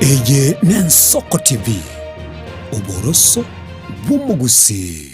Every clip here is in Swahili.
Eye n'Ensoko TV oboroso bw'umugusi.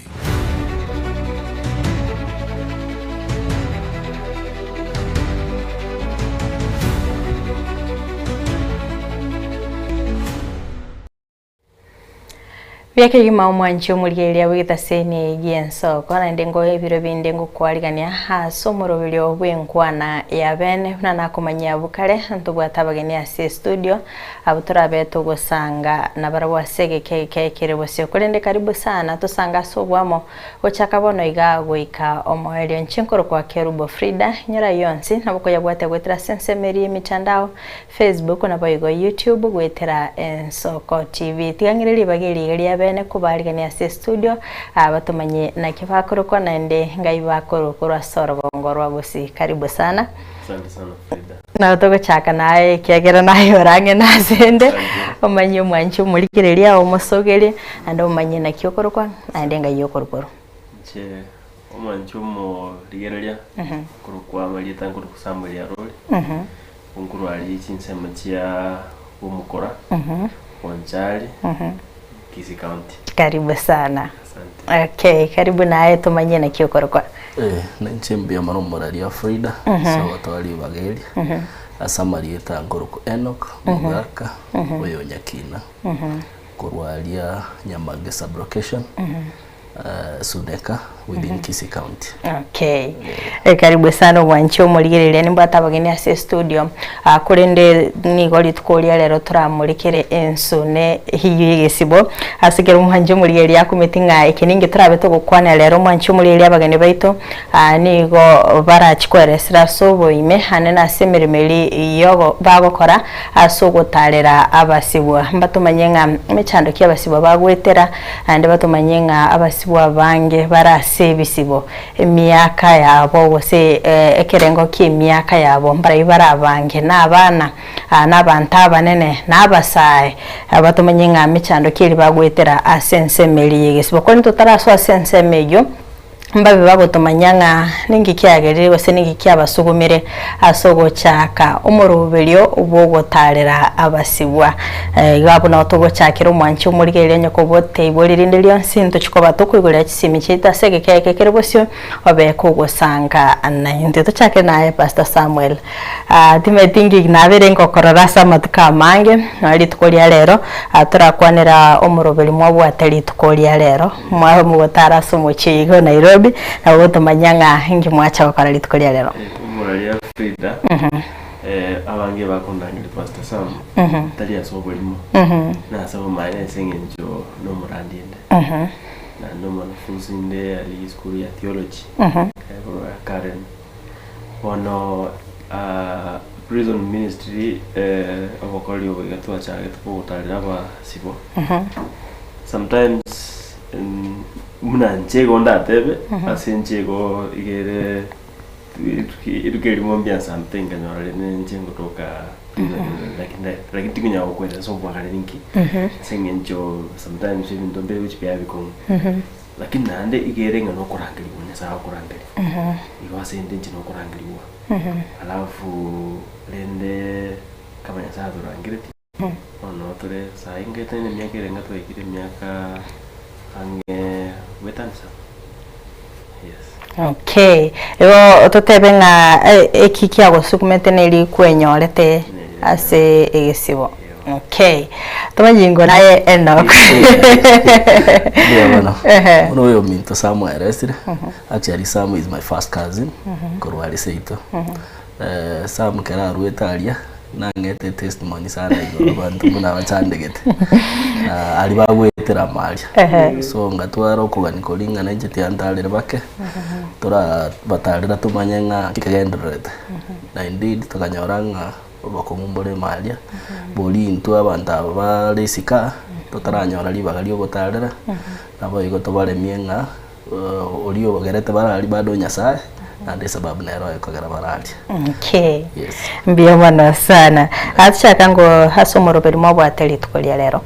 Byake yuma omwanchi omulyeria witaseni Ensoko na ndengo ebiro bindengo kwaligania haso murobelyo bwenkwana ya bene na kumanya bukale ntubwatabageni ase studio abutura beto gusanga na barabwa sege kekere bose kurende karibu sana tusanga sobwamo ochaka bono iga goika omoelyo nchinkoro kwa Kerubo Frida nyora yonsi naboko yabwate gwetera sensemeri mitandao Facebook na boigo YouTube gwetera Ensoko TV tigangiriri bageri gari bene kubaligania ase studio abatumanye na kibakoro kwa nende ngai bakoro kurwa sorobongorwa gusi karibu sana. Asante sana Frida. Na togo chaka nae kiagera nae orange nasende omanye mwanchi mulikireria omosogere ande omanye na kyokoro kwa ande ngai yokorokoro che omwanchi mo ligereria kurukwa malita nkuru kusambulia roli nkuru ali chinsema chia umukora wanjali Kisii County. Karibu sana. Asante. Okay, karibu nae tumanye na kyokoro kwa na nchembia maromora Frida so watwali bageli asamarieta ngoruko Enoch Mugaka oyo nyakina kurwalia Nyamage sublocation Sudeka within Kisii County. Okay. Karibu sana mwanchi omulirire nimbata bageni ase studio kurende ni goli tukolia lero turamulikire ensune hiyo yegesibo asigera umwanchi omulirire yakumetinga ikiningi turabe to gukwana lero mwanchi omulirire bageni baito nigo barachikweresera sobo ime hanena asemeremeri yogo bagokora asogotarera abasibwa mbatumanyenga mechando kyabasibwa bagwetera ande batumanyenga abasibwa bange barase bisibo emyaka yabo bose ekerengo ky'emyaka yabo mbara barabange n'abana n'abantu abanene n'abasaye abatumenye nga mechando kiri bagwetera asensemeri yegesibo ko ntotaraso asensemeyo mbabe babotomanyanga ningi kyagere bose ningi kyabasugumire asogo chaka omurubelyo ubogotarera abasibwa gabo na otogo chakira omwanchi omurigere nyoko bote ibolirinde lyonsi ntochikoba tokwigurira kisimi chita sege kekere bosyo obeko gusanga na inde to chake naye Pastor Samuel timetingi nabere ngokorora samatuka mange ali tukolia lero turakwanira omurubeli mwabo atali tukolia lero mwa mugotara somo chigo Nairobi na woto manyanga hingi mwacha wakara litukolia lero Muralia Frida abange bakundangire Pastor Sam tali asobolimo na sabo mane sengenjo no murandinde na no mwanafunzi nde ali school ya theology Karen ono prison ministry abakoli obegatwa cyane tupotarira abasibo sometimes muna nchego ndatebe asenchego igere irukeri mombia something kanyorale nchego toka like tikunya okwenda so bwakale ninki sengencho sometimes even dombe which be abikon lakini nande igere ngano kurangiri kunya sawa kurangiri iwase ndenchi no kurangiriwa alafu lende kama ya sawa kurangiri ono tore saa ingete ne myaka irenga to ikire myaka ange wetansa. Yes. Okay. Yo totebe nga ekiki agosukumete neli kwenyorete ase egesibo. Okay. Tumajingo naye Enoch. Yeah, bueno. Uno yo minto Samuel arrested. Actually Sam is my first cousin. Korwali seito. Sam kera ruetalia. Nangete testimony sana igoro bantu muna bachandegete ali bagwetera mali so ngatwara okuganikolinga najete antalere bake tora batalira tumanyenga kikagendrete na indeed tukanyoranga obakomumbole mali boli ntu abantu abalesika totaranyora libagali ogotalira nabo igoto bale mienga olio bagerete barali bado nyasaye ande sababu na roho kagara barali. Okay. Yes. Mbio bana sana. Atshaka ngo hasomoroberi mwabwateli tukolia lero.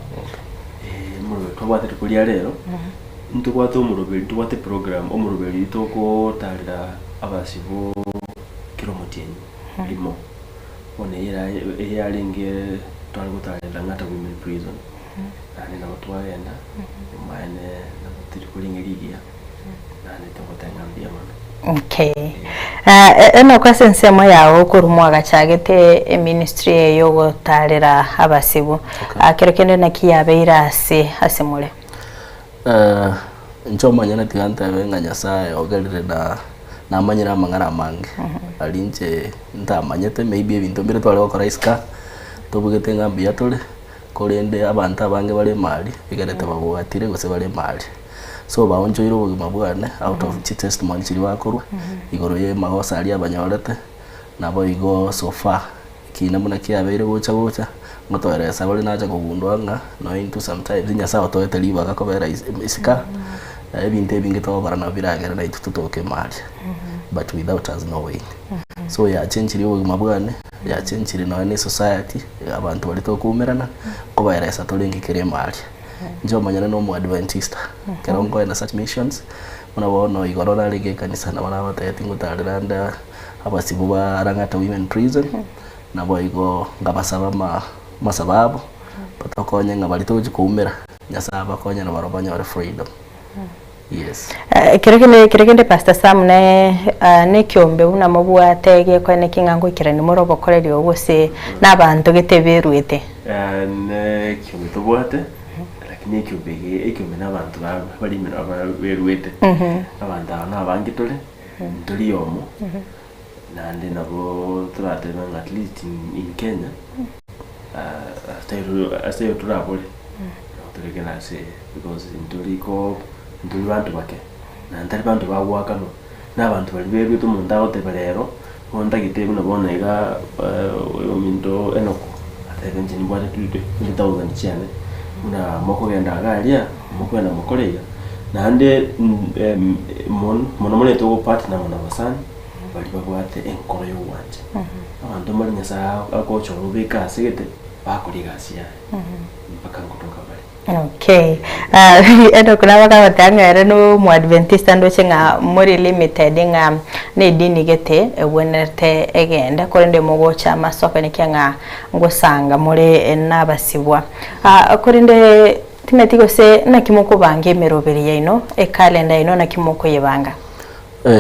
Muroberi twabwateli tukolia lero. Ntukwate omuroberi tukwate program omuroberi toko talira abasibo kilomoteni limo. One yalenge twali gutarira ngata women prison nani na twagenda maene na tiri kuringiriria nani tugotenga mbia mano. Okay. Eno kwa sensemo yawo kurumwa gachagete ministry eyo gotarira abasibu. Kero kende na kiyabeira asimule. Nchoma nyana tiganta benga Nyasaye ogerire na amanyira amang'ana mange alinche ntamanyete maybe ebintu mbere twali gukora iska tubugete ngambia tole korende abantu abange bali mali bigarete babwatire gose bali mali so baonjoire ubugima bwane out of testimony kiri wakorwa igoro ye magosa ali abanyorete nabo igo so far kina muna kiabeire gocha ngotweresa bali naja kugundwanga no into sometimes Nyasaye otoete liba gakobera iska ebintu ebinge tobara na biragera na itututoke mali but without us no way so ya change ubugima bwane ya change no society abantu bali tokumerana ko bayiresa tolengekere mali njo manyana no mu Adventista kerongo na such missions muna igoro na lege kanisa na bana batayati ngutaranda abasibu barangata women prison na boigo ngabasaba masababu patakonya ngabali toje kuumera Nyasaye bakonya na barobanya wa freedom. Yes. Kirekende Pastor Sam ne kyombe una mubwatege kwa ne kingango kirani morobo koreri obose nabantu geteberwete. Ne kyombe tobwate lakini ekyombe nabantu bali berwete. Abantu nabangitole ntoli yomo. Nande nabo turatema at least in Kenya. Astayo turabole. Turekena se because ntuli bantu bake na ntali bantu bagwakano n'abantu bali berwete mu ndaho teberero honda gitego nabona iga ominto enoko atebenje ni bwate tude 2000 cyane una moko genda galia moko na mokoleya nande mono to partner na basani bali bagwate enkoro yo wanje abantu mali Nyasaye akocho rubika sigete bakurigasia mpaka kutoka bali. Okay. Eno kuna waka watanga ereno mu Adventista ndo chenga muri limited nga ne dini gete wenerte egenda korende mugocha masoka nikyanga ngosanga muri nabasibwa. Korende tinatigo se nakimoko bange meroberi yaino kalenda ino nakimoko yebanga.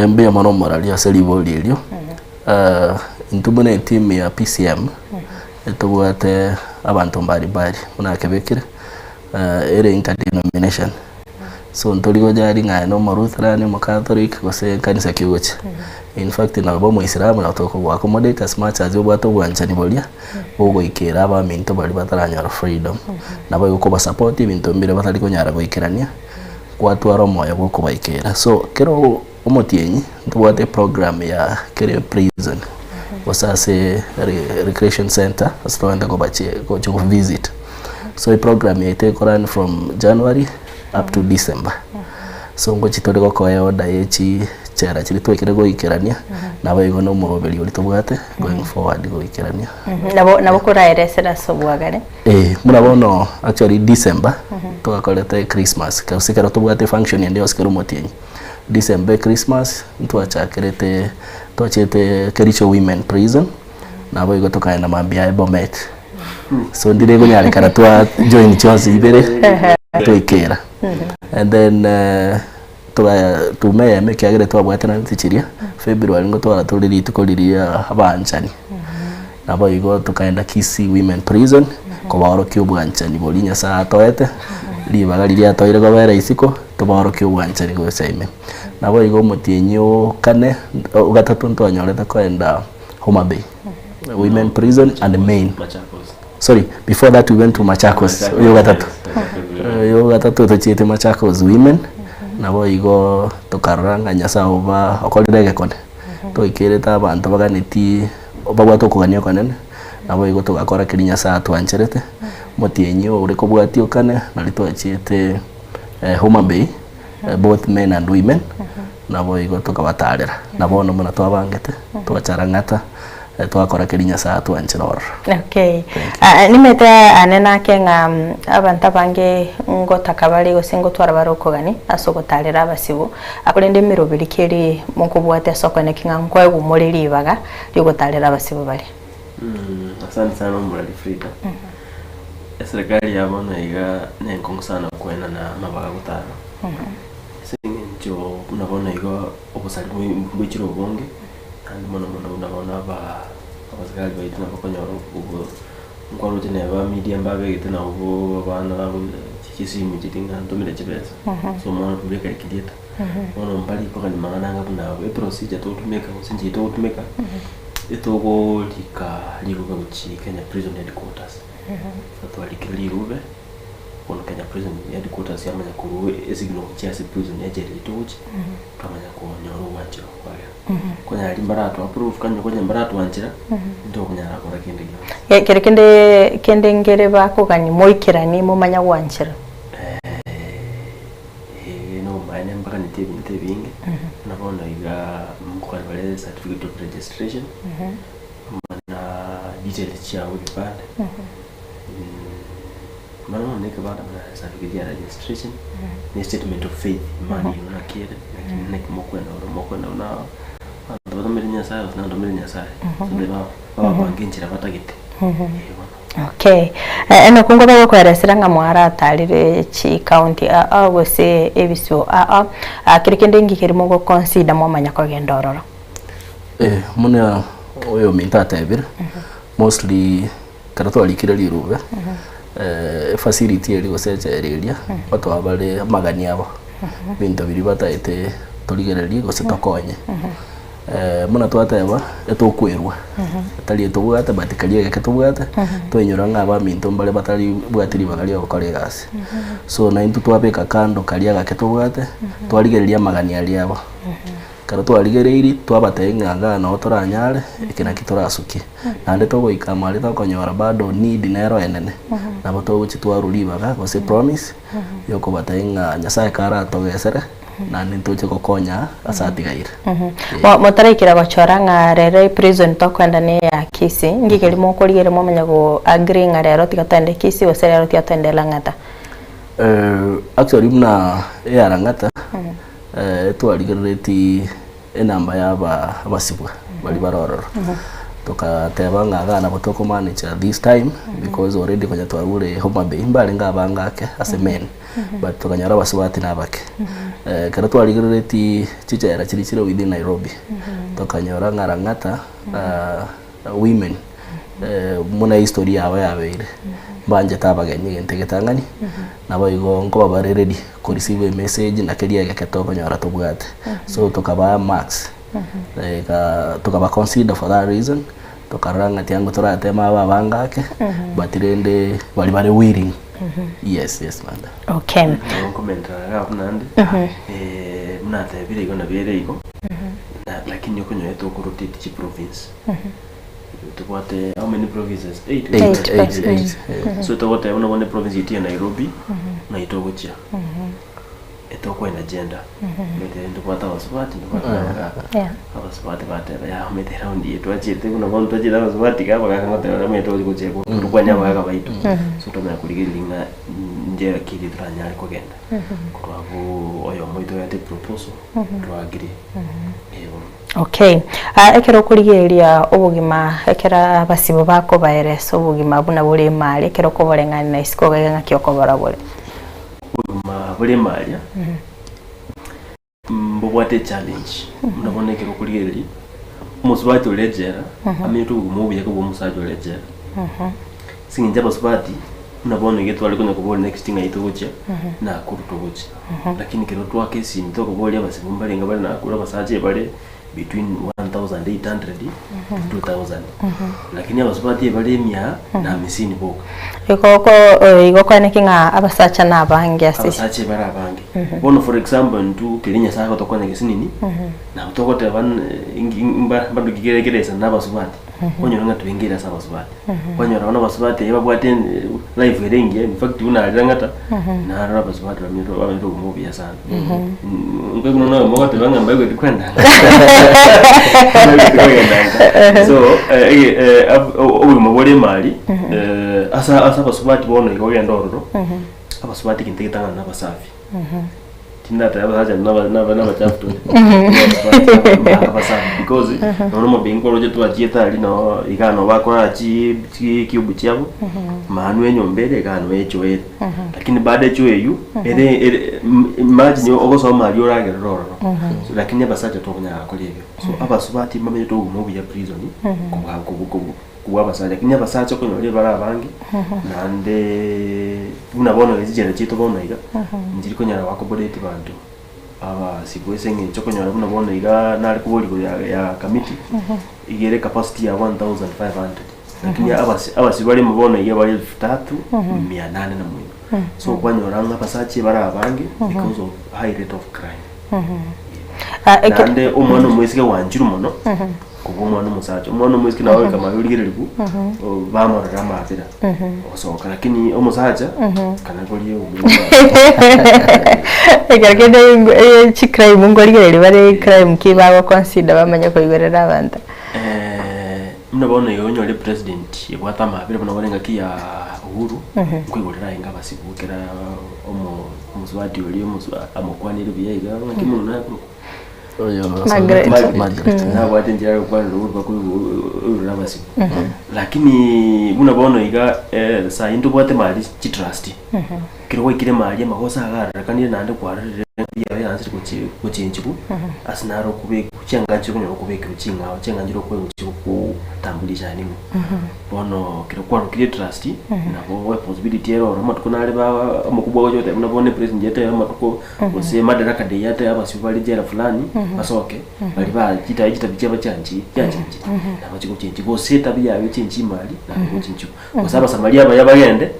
Mbia mano morali aselibo lilio. Ntumune team ya PCM etubwate abantu mbali muna kebekire ere interdenomination so ntoligo jari nga no Lutheran mo Catholic gose kanisa kiwoche in fact na bo Islam na toko wa accommodate as much as obwato bwanchani bolia bogo ikera ba minto bali bataranya freedom na bo ko ba support ibintu mbire batali ko nyara go ikerania kwatu aro moya go ko ba ikera so kero omotienyi ntubwate program ya kere prison wasase recreation center asitwanda go bache go visit. So the program is run from January up to December. So ngo chitore ko ya oda yechi chera chiri twekere go ikerania nabo igo no murobeli uri tubwate going forward go ikerania. Nabo kuraeresera sobwagare. Murabono actually December twakolete Christmas kasikara tubwate function ndio sikero motienyi. December Christmas ntwachakerete twachete Kericho Women Prison nabo igo tokaenda mambia Bomet. So ndire go nyale kana twa join chose ibere toikera and then tume mekagere twabwatana ntichiria February ngo twara turiri tukoliria abanchani nabo igo tukaenda Kisii Women Prison ko baro kyobwanchani boli Nyasaye toete libaga liria toire go bera isiko to baro kyobwanchani go saime nabo igo motienyo kane ugatatu ntonyoreta kwenda Homa Bay Women Prison and main sorry, before that we went to Machakos. Yoga tatu tochete Machakos women. Nabo igo tokaranga Nyasaye oba okolirege kone. To ikereta abantu baganeti obagwa tokugania kanene. Nabo igo togakora kiri Nyasaye twancherete. Motienyo uri kobwatio kane nali tochete Homa Bay both men and women. Nabo igo tokabatarera. Nabo no muna twabangete twacharangata twakora kiri Nyasaye twancherora. Okay. Nimete anena kenga abantu bange ngo takabali go singo twara barokogani asogotarera abasibo akurende mirobiri kiri mukubwate soko ne kinga ngwa gumuriri baga yogotarera abasibo bali. Asante sana muri Frida. serikali ya maana iga nenkongo sana kwena na mabaga gutano sinjo unabona iga obusali bw'ikiro bonge kandi mono unabona abasirikali baitu n'abakonyoro ubwo nkwaro tene ba media mbabe gitena ubwo bana kisimu kitinga ntomire kibesa so mwana publika ikidita mono mbali kwa ni mangana ngabuna e procedure to tumeka usinji to tumeka etogo liruga uchi Kenya Prison Headquarters so liruga kono Kenya Prison Headquarters yamanya kuruwe esigno chiasi prison yaje litochi kamanya ko nyoro wacho kwa konya ali mbarato approve kanyo konya mbarato wanchira ndo kunyara kora kende kende ngere bako kanyi moikirani mumanya wanchira no maine mpaka nitebinge nabona iga mkwali wale certificate of registration na details ya wibande Mano neka bada na certificate ya registration ni statement of faith mani una kile nek mokwenda una ndo menya sayo na ndo menya sayo ndo baba nginchira batagite okay eno kungoba kweresera nga mwara atalire chi county wese ebisyo kirikende ngikirimo go consider mwamanya ko gendororo muna oyo mintata ebira mostly karato alikira liruga facility eri gosechereria bato abale magani abo bintu biri bataite toligereria gosetokonye muna twateba etokwerwa atali etobwata batikalie geketobwata twenyora ngaba minto mbale batali bwatiri bagali okole gasi so na intu twabeka kando kalia gaketobwata twaligereria magani ali abo kara twaligereiri twabatenga no toranyare ikina kitorasuki nande togo ikamari tokonyora bado need nero enene nabo togo chitwaruliba gose promise yoko batenga nyasaye kara togesere nani ntoche kokonya asati gaire motarekira gochora nga rere prison tokwenda ne ya kisi ngigerimo koligere momenya go agree nga rero tikatende kisi ose rero tiatende langata actually mna ya langata twaligereti enamba yaba abasibwa bali barororo tukateba ngagana botoko manager this time because already konya twarure Homa Bay mbali ngabangake as a man but tukanyara basubati nabake kana twaligereti chichera chirichiro within Nairobi tukanyora ngarangata women muna historia yaba yabeire banje tabagenye gentegetangani nabo igo ngo babare ready ko receive message na kelia geketoko nyora tobwate so tukaba max tukaba consider for that reason tukaranga tiango torate maba bangake batirende bali bare willing yes man okay comment nande mnate bile iko na bile iko lakini yuko nyeto ko rotate chi province tukwate how many provinces 8 so tukwate una province iti ya Nairobi na itogocha etoko ina agenda mete tukwata waswati tukwata abaswati bate ya mete round yetu achite kuna bonto jira waswati kaba kangote na meto kucheko tukwanya baka baitu so tumya kuligilinga nje akili tranyali kugenda kwabu oyo moito yate proposal to agree okay ekero kuligeria obugima ekera basibo bako baereso obugima buna buri mali ekero koborengana na isiko ganga kyokobora buri obugima buri mali mbobwate challenge mnabone ekero kuligeria umusubati olejera amitu umubuye ko umusaje olejera singinja basubati mnabone getu alikona kubona next thing aitogocha na kurutogocha lakini kero twake sinto kubole abasibo mbali ngabali na kura basaje bale between 1800 to 2000 lakini abasubati bali mia na misini boka iko kwa nekinga abasacha na abange asisi abasache bara abange bono for example ntu kelinya sako tokona gesinini na utokote ban imba bandu kigeregeresa na abasubati onyo nga tuingira sa abasubati onyo rona abasubati yababwate live erengi in fact una alangata na rona abasubati bamiro umubi ya sana ngwe kuno mo kote banga mbaye kwenda so obulimo bole mali asa abasubati bono igogenda ororo abasubati kintegitanga nabasafi tinata abasacha naba chafu because no mo bingo roje twachieta ali no igano bakora kiubu cyabo manu enyombere gano echo lakini baada echo eyu imagine ogosoma ali orage roro so lakini abasacha tokunya akora ebyo so abasubati mamenye to mu ya prison kuba abasacha lakini abasacha ko nyore bara abangi nande unabona ezigera chito bona iga njiri ko nyara wakobodeti bantu aba sibwese nge choko nyara unabona iga nari kuboli ya committee igere capacity ya 1500 lakini abasi bali mubona iga bali 3800 so kwanyora abasacha bara abangi because of high rate of crime nande umwana mwesike wanjiru mono kuba umwana umusacha umwana mwesike nawe kama yurigiriribu bamara mapira osoka lakini umusacha kana goliye egaragede crime ngorigere bare crime kibago consider bamanya ko igorera abantu mnabona yonyole president yebwata mapira mnabona ngakiya uhuru kwigorera inga basibukira muswati oli amokwanire biyiga kimuntu nakuru Margaret na wate njira kwa ruba ku urabasi lakini unabona iga sa into bote mali chi trust kiro ikire mali amakosa agara kandi nande kwarire ya yanzi kuchinjibu asinaro kube kucyanganjiro kunyo kubeka ucinga cyanganjiro kwe uciku tambulisha nimo bono kiro kwa kire trust nabo possibility ero amatukuna ba amukubwa wote unabone president yete amatuko ose madaraka de yate abasibali jera fulani asoke bali ba kita bice bacyanji nabachiko cyenji bose tabiya bicyenji mali nabo cyenji basaba samaria bayabagende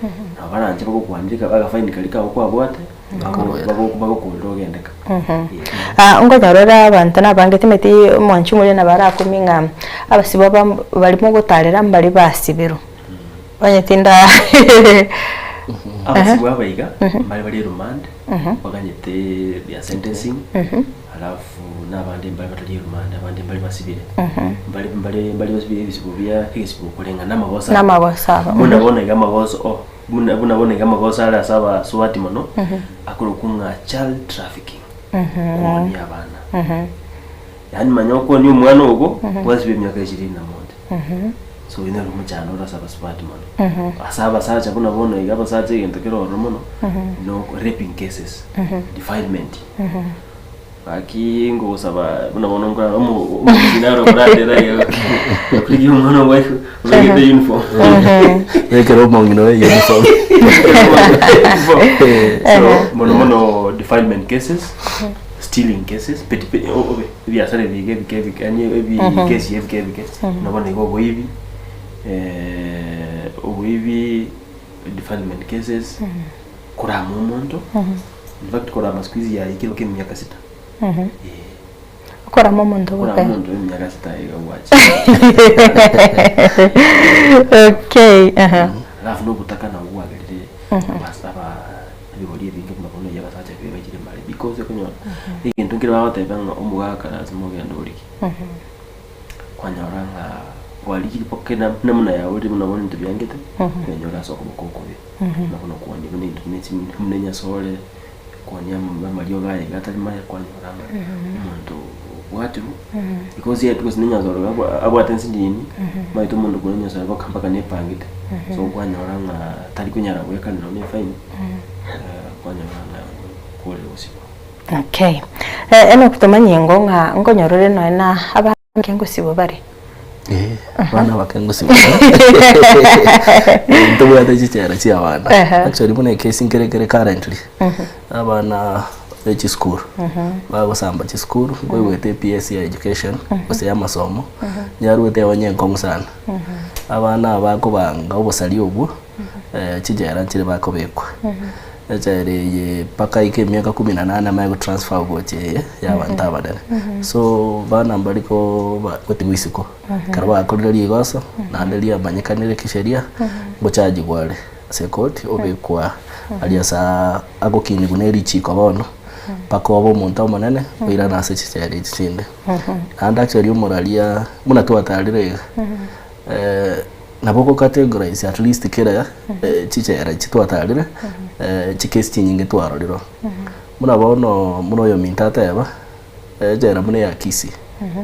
abaranje bako kwandika bagafaini kalika kwa bwate bako kurogendeka ngonyorora abantu nabange timeti mwanchu muri nabara kuminga abasibo barimo gutarira mbali basibiro banyetinda abasibo abayiga bali remand baganyete ya sentencing alafu nabandi mbali batali remand abandi mbali basibire mbali basibire bisibo bya kisibo kulenga namabosa munabona igamabosa bunabona igamabosa ala saba swati mono akurukunga child trafficking oni abana yani manyoko ni umwana ugo wazibe myaka 21 so ina rumu cyane urasaba swati mono asaba sacha bunabona igaba sacha yentokero romono no raping cases defilement aki ngo saba bunabona ngo umujinaro bradera yo kuri umwana wife like the uniform rekero mongino uniform so mono defilement cases stealing cases petit via sare vige ani ebi case yevike nabona igo hivi hivi defilement cases kura momonto in fact kura masquizi ya ikilo ke miaka 6 kora momonto kura momonto miaka 6 iga wacha okay alafu no kutaka na uwa gari basaba bigoriye binge mabona yabasacha bibe bakire mali because kunyo ikintu kiri bahote banga omugaka lazima ugende uriki kwanyoranga waliki pokena namna ya uri munabona into byangete kwenyora soko mukokobe nakona kuwandi bune ndumetse mnenya sole kwanya mali yogaye gatali mali kwanyoranga umuntu watu because yet because nenya zoro abo atensi ndini maito mundu kunenya sala bakambaka nepangite so kwanyoranga tali kunyara weka no ne fine kwanyoranga kole usipo okay eno kutomanye ngonga ngonyorore no na abange ngusibo bari bana bakengusibo ntubu yatachichera chi abana actually mune case inkerekere currently abana echi school bagosamba chi school gwete PSC education ose ya masomo nyaruete onye nkong sana abana bakobanga obosali obwo chijera chire bakobekwa echere paka ike miaka 18 mayo transfer goche ya bantabadana so bana mbaliko gotigwisiko karaba akoreri goso na ndeli abanyekanire kisheria bochaji gwale sekoti obekwa aliasa agokini guneri chiko bono paka obo muntu omonene wira nase chichere chinde and actually umuralia muna twatarire naboko categorize at least kera chichere chitwatarire chikesi chinyinge twaroriro muna bono muno yo mintata yaba jera mune ya kisi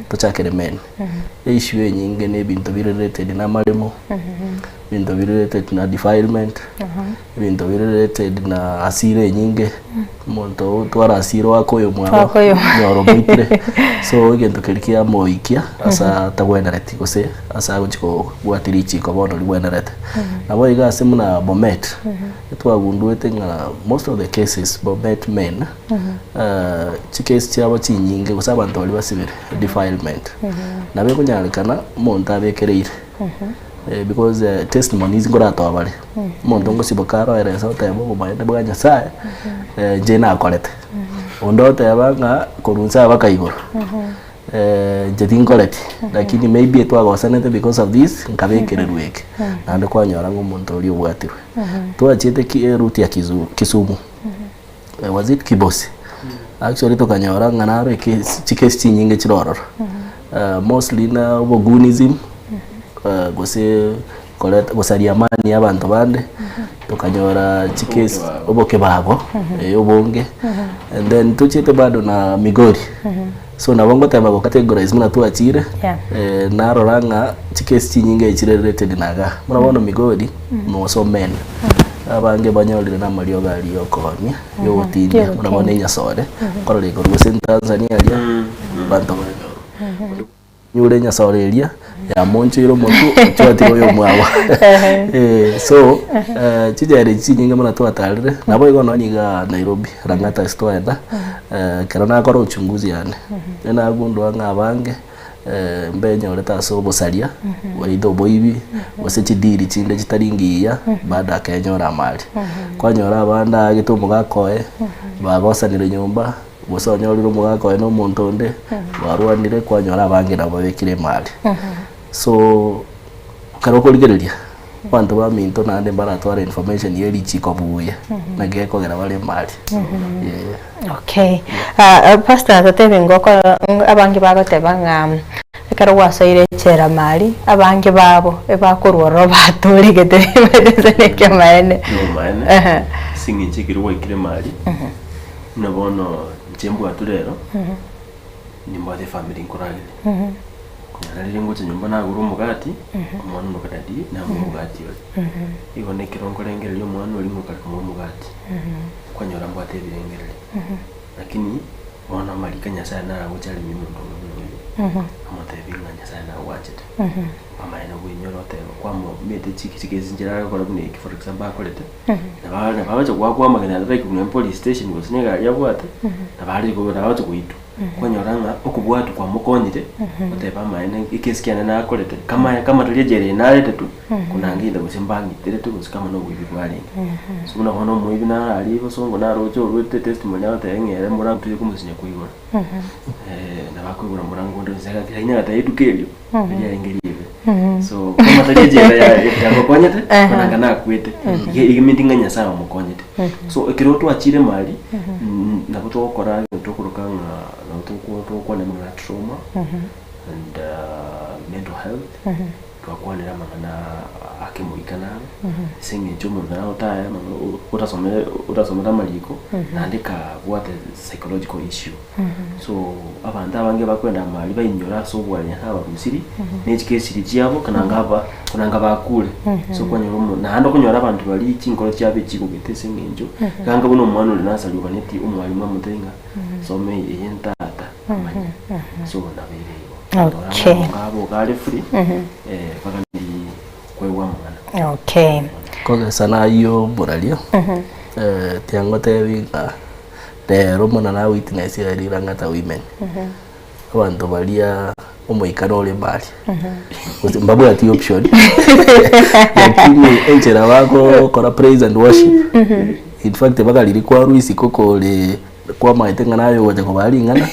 tuchakere men issue nyinge ne bintu related na maremo bintu related na defilement bintu related na asire nyinge muntu twara asiro wako yo mwabo nyoro bitre so igento kirikia moikia asa tagwenereti gose asa guchiko gwatirichi ko bono ligwenerete nabo igase muna bomet twagunduete nga most of the cases bomet men chikesi cyabo chinyinge gusa abantu bali basibire defilement nabe kunyalikana muntu abekereire because testimonies ngora tawabale muntu ngo sibokaro eresa utebo kubaende bwa Nyasaye je na akorete ondo tebanga kurunza abakaigoro je tinkoreti lakini maybe twagosanete because of this nkabekererweke nande kwanyora ngo muntu uri ubwatirwe twachete ki route ya Kisumu was it Kibosi actually tukanyora nganaro chikesi chinyinge chirororo mostly na obogunism gose koleta gosaria mani abantu bande tukanyora chikesi oboke babo obonge and then tuchite bado na Migori so nabongo tema ko categorize muna tuachire naroranga chikesi chinyinge chire related naga muna bono Migori no so men abange banyolire na Mario gali yokonya yo tindia muna bono Nyasore korore ko gose Tanzania alia bantu nyure Nyasore elia ya monchiro muntu twatiro yo mwawa so chijere chinyinga muna twatalire nabo igono nyiga Nairobi Rangata stoenda karana akora uchunguzi yani nena gundwa ngabange mbenye oleta so bosaria waido boibi wasechidiri chinde chitaringiya baada akanyora mali kwanyora abanda gitumu gakoe bagosanire nyumba bosonyoliro mugakoe no muntu nde warwanire kwanyora abange nabo bekire mali so karoko ligereria bantu ba minto nande baratwara information yeri chiko buya nageko gera bale mali okay pastor tatebe ngoko abange bagotebanga ekaro wasoire chera mali abange babo ebakorwo baturigete bedezene kemaene singinche kirwa ikire mali nabono jembo aturero ni mbade family nkoragire kunyarire ngo nyumba na guru mugati omwana no kadadi na mugati igone kirongo rengerero omwana oli mukati mu mugati kwanyora mbate birengerere lakini wana malika Nyasaye na aguchali mimundo amotebinga Nyasaye na wachete amaina bwinyorote kwamo mete chiki zinjira ko labune for example akolete na babaje kwa magana like ku police station go sinega yabwate na bali ko babaje kuitu kwanyoranga okubwatu kwa mukonyite oteba maina ikesikiana na akolete kama tulejere na lete tu kunangida gusimbangi teretu kama no bwibi bwali so na hono muibi na ali bosongo na rojo rwete testimony ate ngere murangu tuje kumusinya kuigora na bakwigora murangu ndo nzega kanya atayidukelyo ya ingeribe so kama tajejera ya mukonyete kunangana kwete igimitinga Nyasaye mukonyete so ekiroto achire mali na kutokora tokurukanga na tokwana na trauma and mental health twakwanira mangana akimuikana singe jomo na otaya utasomera maliko nandika what a psychological issue so abantu abange bakwenda mali bayinyora so bwanya haba musiri n'ekikesi cyabo kunanga bakule so kwanyoro na hando kunyora abantu bali kinkoro cyabe kigugete singenjo kanga buno mwana uri nasali baneti umwalimu amutenga so me yentata amanya so nabere okay ngabo gale free bakandi kwewa mwana okay koge sana yo boralia tiango tebinga rero mona na witness ya Rangata women abantu balia umuikano ole bali mbabu ati option lakini enchera wako kora praise and worship in fact bakaliri kwa ruisi koko le kwa maitenga nayo waje ko bali ngana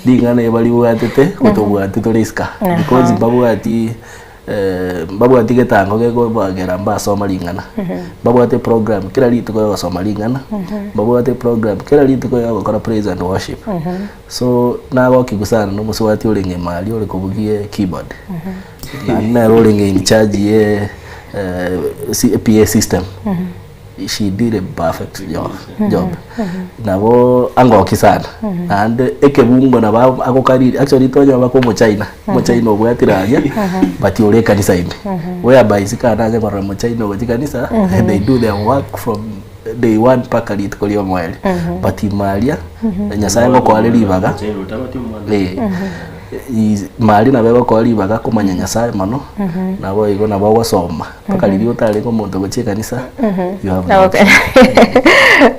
dingana bali watete kutobwate toleska because babu ati getango gego bagera mbaso malingana babu ati program kila litu ko so malingana babu ati program kila litu ko gukora praise and worship so nago kigusana no muswati ulenge mali ule kubugie keyboard na rolling in charge ye PA system she did a perfect job. Nabo angoki sana and ekebungo na ba akokariri actually tonya bako mu China obwatiragia but yore kanisa imbe whereby sikana aje kwa mu China go kanisa they do their work from day one paka litkolio mwele but imalia nyasaye ngo kwa libaga mali na bego kwa libaga kumanya nyasaye mano nabo igo nabo wasoma paka lilio tale ko muntu go kanisa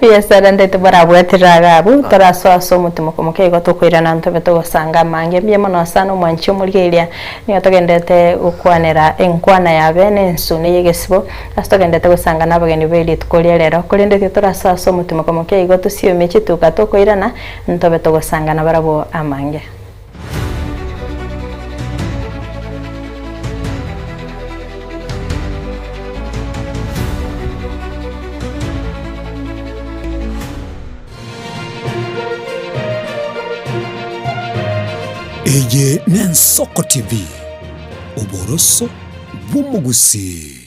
yes arande te barabwetiraga abu taraso mutumo komoke go tokwirana ntobe to sanga mange bye mono sano mwancho muligeria niyo togendete ukwanera enkwana ya bene nsune yegesibo astogendete gusanga nabageni beli tukolia rero kurinde taraso mutumo komoke go tusio mechi tukatokwirana ntobe to gusanga na barabo amange. Eye Nensoko TV Oboroso Bumugusi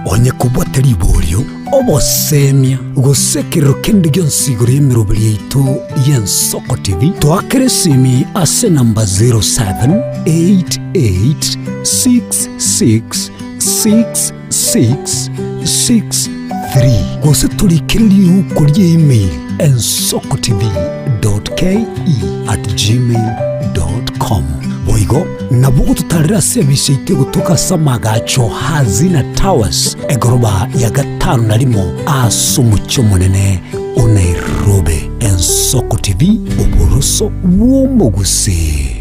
Onye kubwateri bolyo obosemia gusekero kende gyonsigoro yemirobiri itu Yensoko TV twakeresimi ase namba 0788666663 gose tulikiriri ukuri email ensokotv.ke@gmail.com boigo nabugo tutarira service ite gutuka samagacho Hazina Towers egoroba ya gatanu narimo asumucyo munene Nairobi. Ensoko TV oboroso bw'omugusi.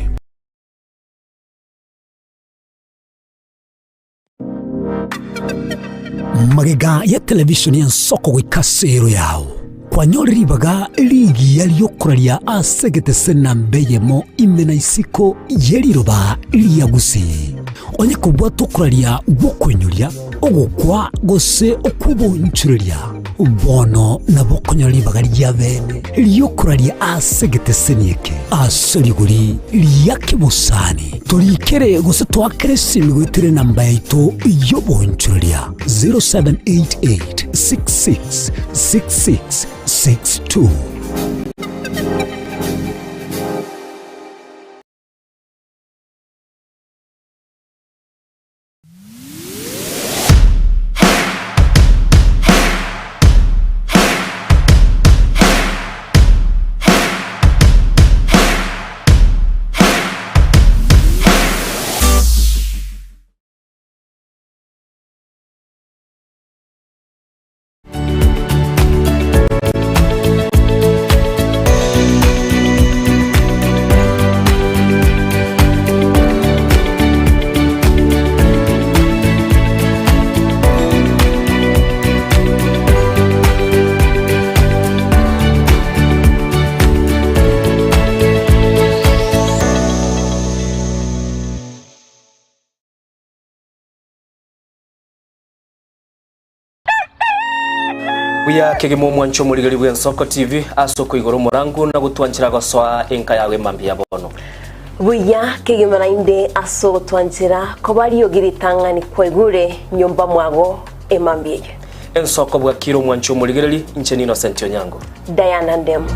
Magega ya televisioni Ensoko gwikasero yao kwanyoribaga ligi yaliyokuralia asegete sena mbeyemo imena isiko yeliroba liyagusi onye kubwa tokuralia gukwenyuria ogukwa gose okubonchuria bono nabokonyoribaga lya bene liyokuralia asegete senieke asoriguri liyakibusani tolikere gose twakere simigwitire namba yaito yobonchuria 0788666662. Buya kegemo mwancho muligari bwa Ensoko TV asoko igoro murangu na gutwanchira goswa enka yawe mambi yabono. Buya kegemo inde aso twanchira ko bari yogiritanga ni kwegure nyomba mwago emambi. Ensoko bwa kiro mwancho muligari incheni Innocent Onyango. Diana Ndem.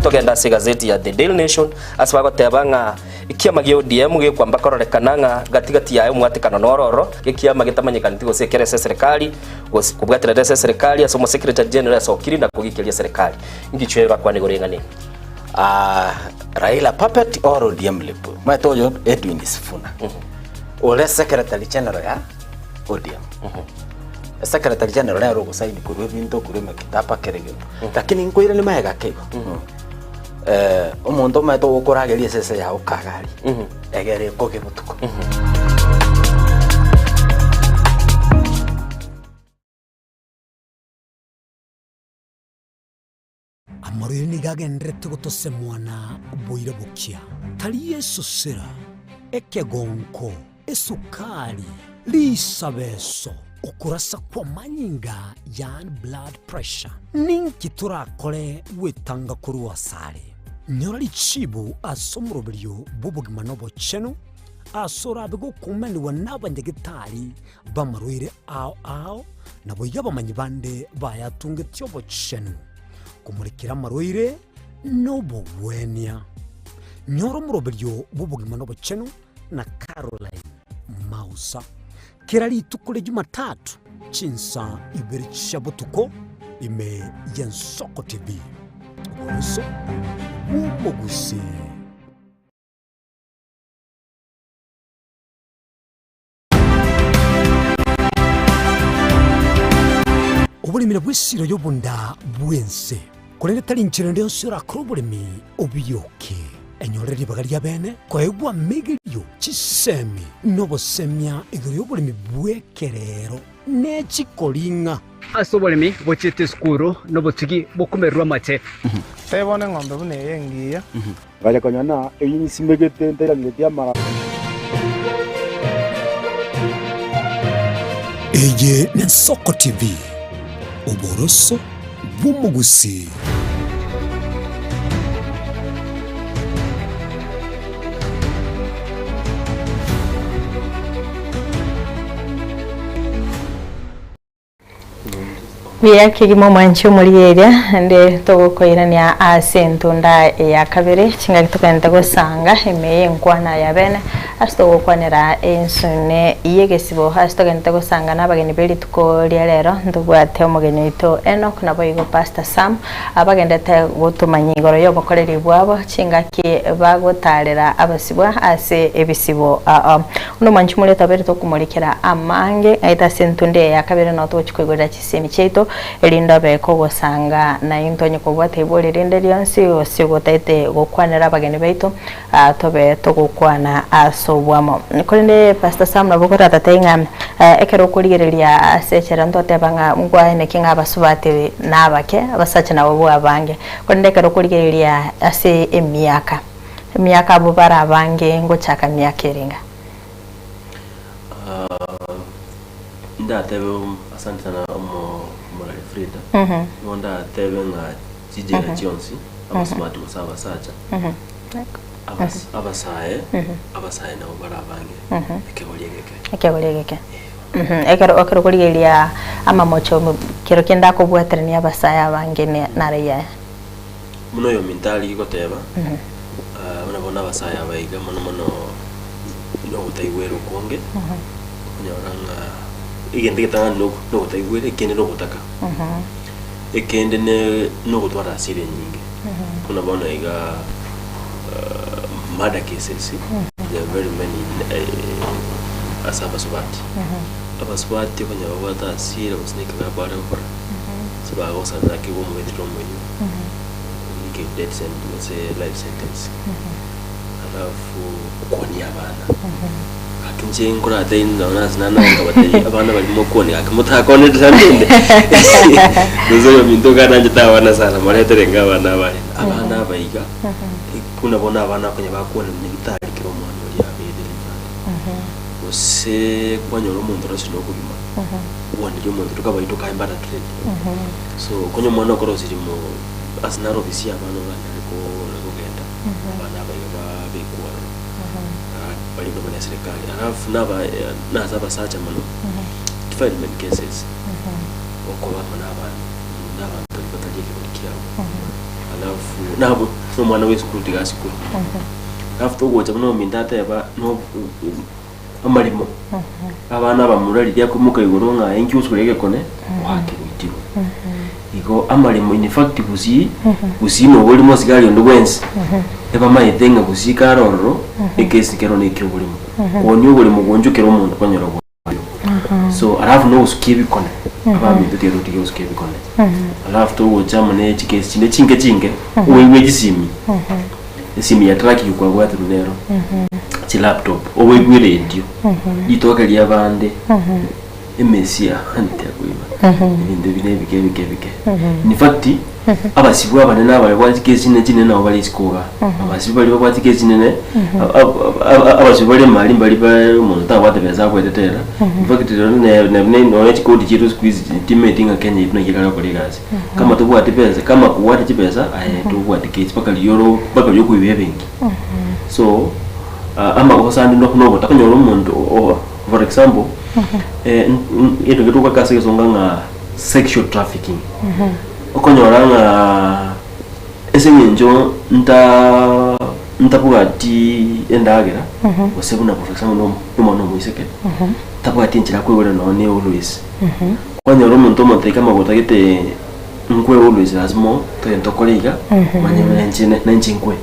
Togenda se gazeti ya The Daily Nation asbago tebanga ikiama gyo DM ge kwamba kororekananga gatigati yayo mwatikano nororo ikiama gitamanyikana tigo sekerese serikali kubwatira serikali asomo secretary general sokiri na kugikilia serikali ngichwera kwa negorengane Raila puppet or ODM lipo matoyo Edwin Sifuna ole secretary general ya ODM secretary general ya rogo saidi kurwe binto kurwe kitapa kerege lakini nkoira ni mahega kego omuntu mato gukurageria sese ya ukagari egere koke butuko Amoreni gagendrete gotose mwana boire bukia tari Yesu sera ekegonko esukari lisabeso ukurasa kwa manyinga yan blood pressure ninki turakore wetanga kuri wasare nyorali chibu asomurobiryo bubugimano bocheno asorabe gukumaniwa n'abanyagitari bamarwire ao nabo yabamanyi bande bayatungitye obochenu kumurikira amarwire n'obugwenia nyoro muroberio bw'obugima n'obochenu na Caroline Mausa kera litukule Jumatatu chinsa ibere chabutuko ime Yensoko TV Uso Umugusi obulimira bw'essiro y'obunda bw'ense kulende talinchira ndio sira krobulimi obiyoke enyolera libaga lya bene kwaegwa migirio chisemi nobosemya igiro y'obulimi bw'ekerero n'ekikolinga ase obolimi bochete skuru nobotigi bokumererwa amache tebone ng'ombe buna eyengiya ngaja konyana eyinyisimegete nterang'ete amara eye n'Ensoko TV oboroso bw'umugusi Bia kigimo mwancho muri area nde togokoirania asentunda ya kabere chinga kitokenda gosanga emeye nkwana ya bene astogokwanera ensune yegesibo astogenda gosanga nabageni beli tuko lero ndubwate omugeni ito Enoch naboyigo Pastor Sam abagendete gutumanya igoro yobokoreri bwabo chinga ki bagotarera abasibwa ase ebisibo uno mwancho muri tabere tokumurikira amange aita sentunde ya kabere no tochikwegora chisemi cheito elinda beko gosanga na intonye kubwate ibole rinde lyonsi osigotete gokwanera abageni baito tobe togokwana asobwamo nikolende Pastor Sam nabokora tatenga ekero kurigereria asechera ntote banga ngwa ene kinga basubate nabake abasacha nabo bwabange kolende ekero kurigereria ase emyaka abo barabange ngochaka myaka eringa ndatebe asante sana Morale Frida nonda tebe nga jijera Jonsi abasmart musaba sacha abasaye na barabange ekebolegeke ekero kurigeria amamocho kero kenda ko bwaterania abasaye abange nareya muno yo mentali goteba unabona abasaye abayiga muno no utaiwero konge nyoranga igende gitanga no utaiwere ikende no gutaka ikende no gutwara asire nyingi unabona iga murder cases there are very many asabasubati abasubati kwenye wabata asira usnika gabara ukora sababu osana kibo mwediro mwenyu give death sentence say life sentence alafu kwani abana atunje ngora dain na nana ngabate abana bali mokoni akamutaka tandinde dozo yo mintoka nanje tawana sana maretere ngabana abana bayiga kuna bona abana kwenye bakona n'ibitari kiro mwana yari abedeli ose kwanyoro umuntu rosino kugima wandi yo muntu tukabayito kaimbara trade so konyo mwana korosiri mu asinaro bisi abana ariko genda abana bayiga bekwa bali ndo bane serikali alafu naza basacha mano development cases okoba n'abantu batajike kulikiao alafu nabo mwana we school tiga school after gocha no mindata yaba no amarimo abana bamurari lya kumuka igoronga enkyusurege kone wake witiro iko amarimo in fact buzi no boli mosigali ndo wensi eba maitenga busika roro ekesi kero nekyo bulimo onyo buli mugonjukero umuntu kwanyora so alafu no uskibi kone abami tutero tiga uskibi kone alafu to gocha mane chikesi chinge uwe gisimi esimi ya track yukwa bwatu nero chi laptop owe radio itoka lya bande emesia hante akuiba ibinde bike in fact abasibwa banene abali bwatike chine na bali sikoga abasibwa bali bwatike chine abasibwa bali mali bali ba umuntu tabatebeza kwetetera in fact no chikodi chitu squeeze teammate nga Kenya ipno kikala ko legacy kama tubwate pesa kama kuwate chipesa tubwate kichi paka liyoro paka lyokuibe benki so ama kosandi no takonyola umuntu for example into ketuka kasi kesonga sexual trafficking okonyola nga esengenjo ntapugati endagera osebuna for example no muiseke tapugati nchira kwewele no ne always konyola umuntu omoteka magota gete nkwe always lazimo toyentokoleka manye nchinkwe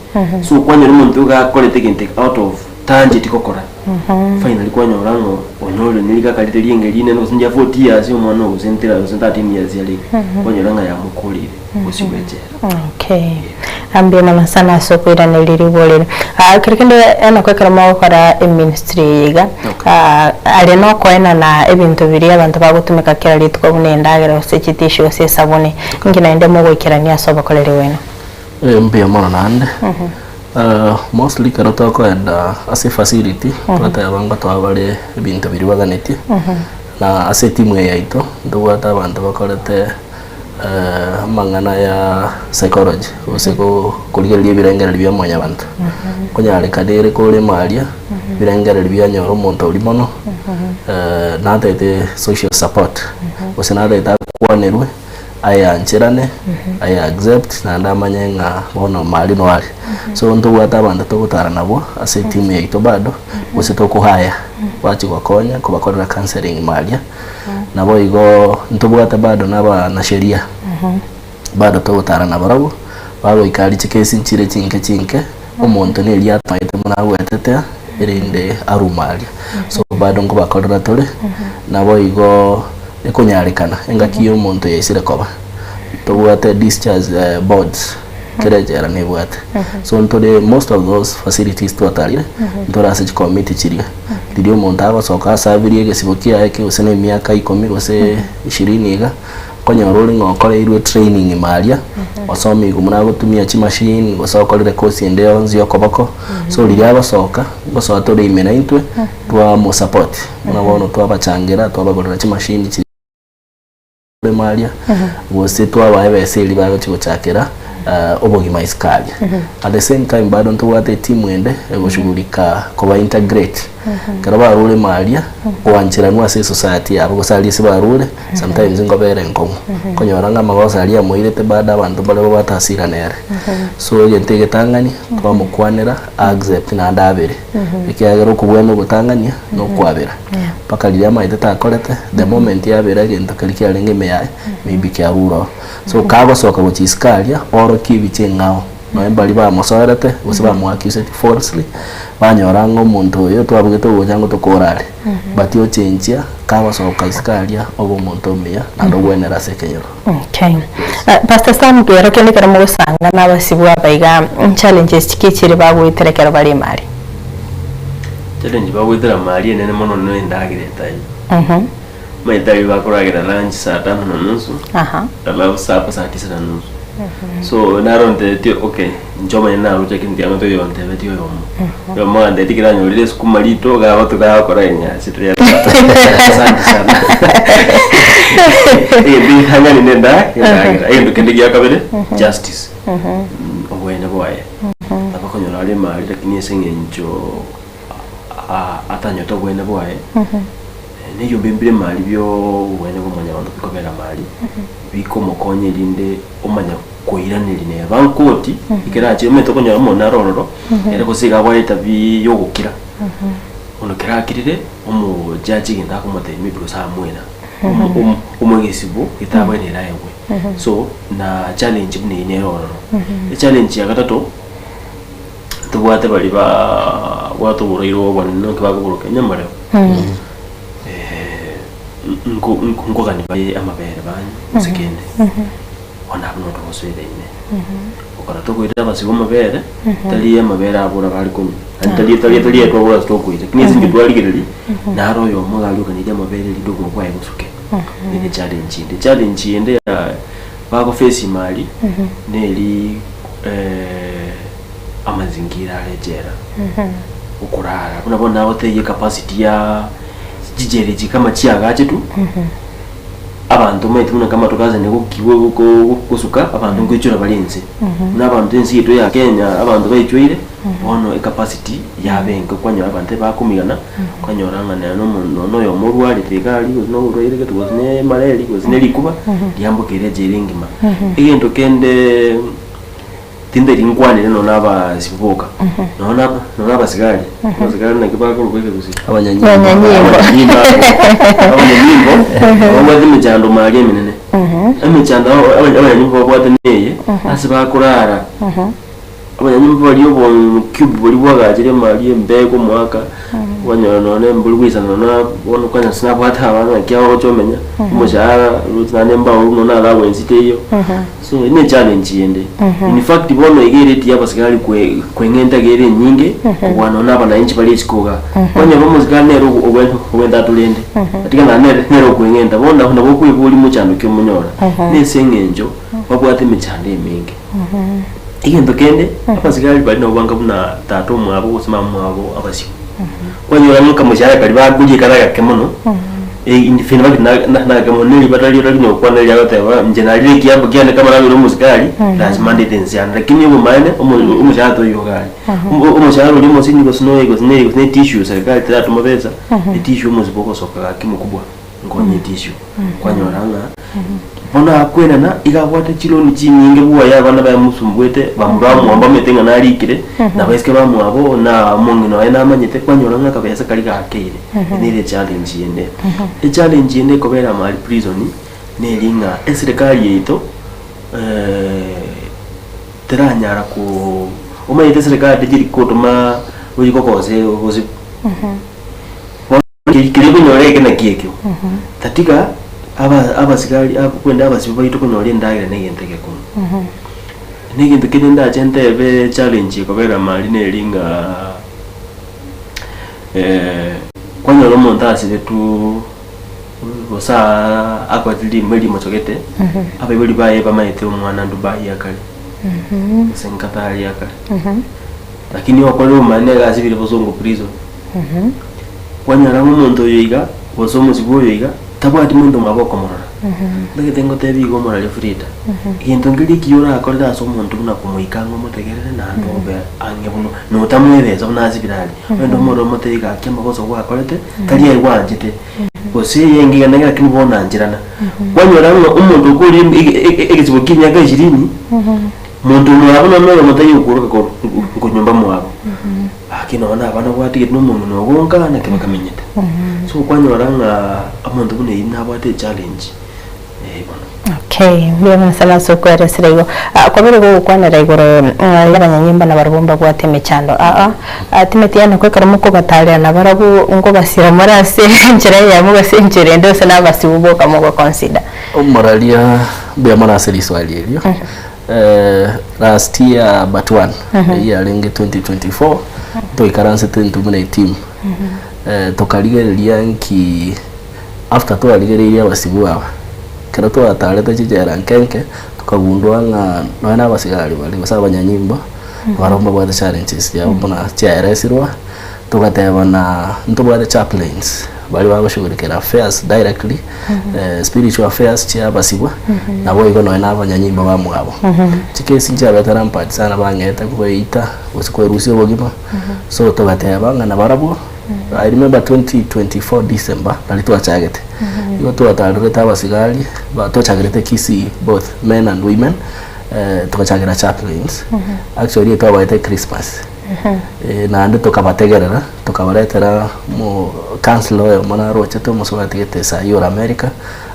so konyola umuntu ga kolete take out of tanje tikokora finally konyola ngo onyolo nilika kalite lienge line no sinja 40 years umwana uzentera 13 years yali konyola nga yamukolire osiwejera okay ambie mana sana sokwira neliribolera kirikende ana kwekera mawakora ministry yiga ali no koena na ebintu biri abantu bagutumika kira litwa bunendagera osechitisho osesabone ngina ende mo gwikirania so bakolere wena mbia mona nande mostly karotoko and as a facility twata banga twabale ebintu biri baganeti na ase timu yaito ndugwata abantu bakorete mangana ya psychology oseko kuligeria birengera bya mwanya bantu kunyale kadere kole maria birengera bya nyoro monto limono na tete social support osena tete kwanerwe aya nchirane aya accept na ndamanya nga bono mali no ali so ndugwata abantu tugutara nabo ase timu yaito bado ositoko haya wachi kwakonya kubakorera counseling malia nabo igo ntubwata bado naba na sheria bado tugutara nabo rabo babo ikali chikesi nchire chinke umuntu ne liya twaite muna wetete irinde arumali so bado ngubakorera tole nabo igo ekonyarekana engaki umuntu yesire koba tugwate discharge boards kerejera nebwate so ntore most of those facilities twatalire ntora ase committee chiria ndirio umuntu agosoka sabirie gesibokia yake usene miaka 10 gose 20 iga konyorore ngokore irwe training maria osomi gumuna gutumia chi machine gosokorere course endeo nzio kobako so liria basoka gosotore imena intwe twa mo support muna bono twabachangira twabagorera chi machine chi maria gose twababeseri bago chigochakera obogima iskali at the same time bado ntugwate timu ende egoshughulika kuba integrate karaba rule maria kwanchira nwa se society abo gosali se barule sometimes ngobere nkomo konyoranga magosa ali amoirete bada abantu bale batasira nere so yentege tangani twamukwanira accept na ndabere ikiyagero kubweno gutangania no kwabera paka liya maite takorete the moment yabera gento kalikia lenge meya maybe kyaruro so kago soka gochiskalia oro kibiche ngao no embali ba mosorete usiba mwakise falsely banyorango muntu yo twabugete ujango tokorare batio chenjia kago soka iskalia obo muntu meya ando gwenera sekenyoro okay pastor Sam gero kene kara mo sanga na basibwa baiga challenges tikikire bagwiterekera bali mali challenge bagwitera mali nene mono no endagire tayi maitari bakoragira lunch saa 5:30 alafu saa 9:30 so naronde tio okay njoma na ruja kindiamo to yonte betio yo mo ande tikiranyo lile skumalito ga watu ga koranya sitria asante sana bi hanga ni nenda ndo kendigia kabele justice obwene boye abakonyo nale mali lakini esengenjo atanyo to bwene boye niyo bimbire mali byo wene kumanya abantu bikobera mali biko mokonye linde umanya koiranira ne bankoti ikiraje umeto konya mo narororo ere kosiga bwaita bi yogukira ono kirakirire omu jaji genda kumate mibiro sa mwena umwegesibu itabwenera yewe so na challenge ni nerororo challenge ya gatatu tubwate bali ba watu buriro bwanno kibaguruka nyamare ngokani baye amabere banye sekende ona buno toboswere ine okora tokwira basigo amabere tali amabere abura bali kumi tali twabura tokwira kinezi ngitwaligiriri naro yo mugali ukanije amabere lidogo kwaye gusuke ni challenge ende bako face mali neli amazingira rejera ukurara unabona wote ye capacity ya jijereji kama chiaga chetu abantu maituna kama tukaze ne kukiwe kusuka abantu ngwichura balinzi n'abantu ensi yetu ya Kenya abantu bayichwire bono capacity yabenga kwanyora abantu bakumigana kwanyoranga no yo murwali tekali no urwire ketu ne mareli ne likuba lyambukire jeringima igento kende tinde ringwane no naba sibuka no naba sigari na kibaka rubeke kusi abanyanyimbo abanyanyimbo mijando mali eminene emijando abanyanyimbo bwate neye asiba kurara abanyanyimbo baliyo bon cube bali bwagajire mali embeko mwaka wanyora none mbulwisa nona wono kwanya sinabwata abana kyawo chomenya umushara rutsane mbawo nona lawe nsiteyo so ine challenge yende in fact bono igere yabasigari kwengenda gere nyinge wanona abana inchi bali chikoga kwanya bomuzigane nero obwenda tulende atika na nero kwengenda bona nabo kwibuli muchando kyomunyora nesengenjo babwate michando emingi igendo kende abasigari bali no banga buna tato mwabo usima mwabo abasiku kwanyora muka mushara kali baguje karaga kemono indifina na kemono ni batali rali no kwana ya bataba mjenali kiambo kiane kama nalo no musikali lazima ndetenziana lakini ubu maana umushara to yogali umushara uli mosini ko snow ko ne tissue serikali tatu mabeza tissue muziboko soka kimukubwa ngonye tissue kwanyora nga bona akwena na igabwate chiloni chinyinge buwa ya bana ba musumbwete bamuramu mwamba metenga nalikire na baisike bamwabo na mungino ena amanyete kwanyora nga kabesa kali kakere nile challenge yende challenge yende kobera mali prison ne linga serikali yeto teranyara ko umayete serikali diri kotuma uyiko kose uzi kile kunyoreke na kiekyo tatika abasigari kwenda abasiba yituko nole ndagira negenteke ko negenteke nda chente be challenge kobera mali ne linga kwanyoro montasi betu bosa akwatili mweli mochokete abebuli baye bamaite umwana ndubai yakali senkatali yakali lakini wakole umane gasibile bozongo prison kwanyara umuntu yiga bosomo siboyo yiga tabwati mundo maboko morara ndege tengo tebi go morale frita into ngili kiyora akorda so muntu na kumuikango motegerere na ndobe ange buno no tamwebeza unazi birali wendo moro moteiga kema kozo kwa akorete kali yari wanjite bose yengiga ngira kinibona njirana kwanyora umuntu kuri egizibo kinyaga 20 muntu mwabona mero moteyi ukuruka ko nyumba mwabo akino wana abana bwati no muntu no gonka na kemakamenyeta so kwanyora nga amuntu bune ina bwate challenge okay mbona sala so kwera sirego akobere go kwanera igoro labanyanyimba na barabomba bwate mechando atimetiana kwe karamuko batale na barabu ngo basira marase njera ya mu basenjere ndo sana basibuboka mu consider moralia be marase liswali elio last year but one year lenge 2024 to ikaranse 2018 tokaligereria nki after to aligereria basibu aba kera to ataleta kijera nkenke tukagundwa nga nwana abasigari bali basaba banyanyimba baromba bwa challenges ya mbona cyaresirwa tugateba na ntobwa the chaplains bali babashugurikira affairs directly spiritual affairs cya basibwa nabo igo nwana abanyanyimba bamwabo chikesi ncha batarampati sana bangeta kubayita usikwerusi obogima so tugateba nga na barabo I remember 2024 December nalitoa chagete igo tuwataleta abasigari batochagete kisi both men and women tukachagira chaplains actually ito abaite Christmas na ndo tukabategerera tukabaretera mu council mwana roche to musobatigete sa Euro America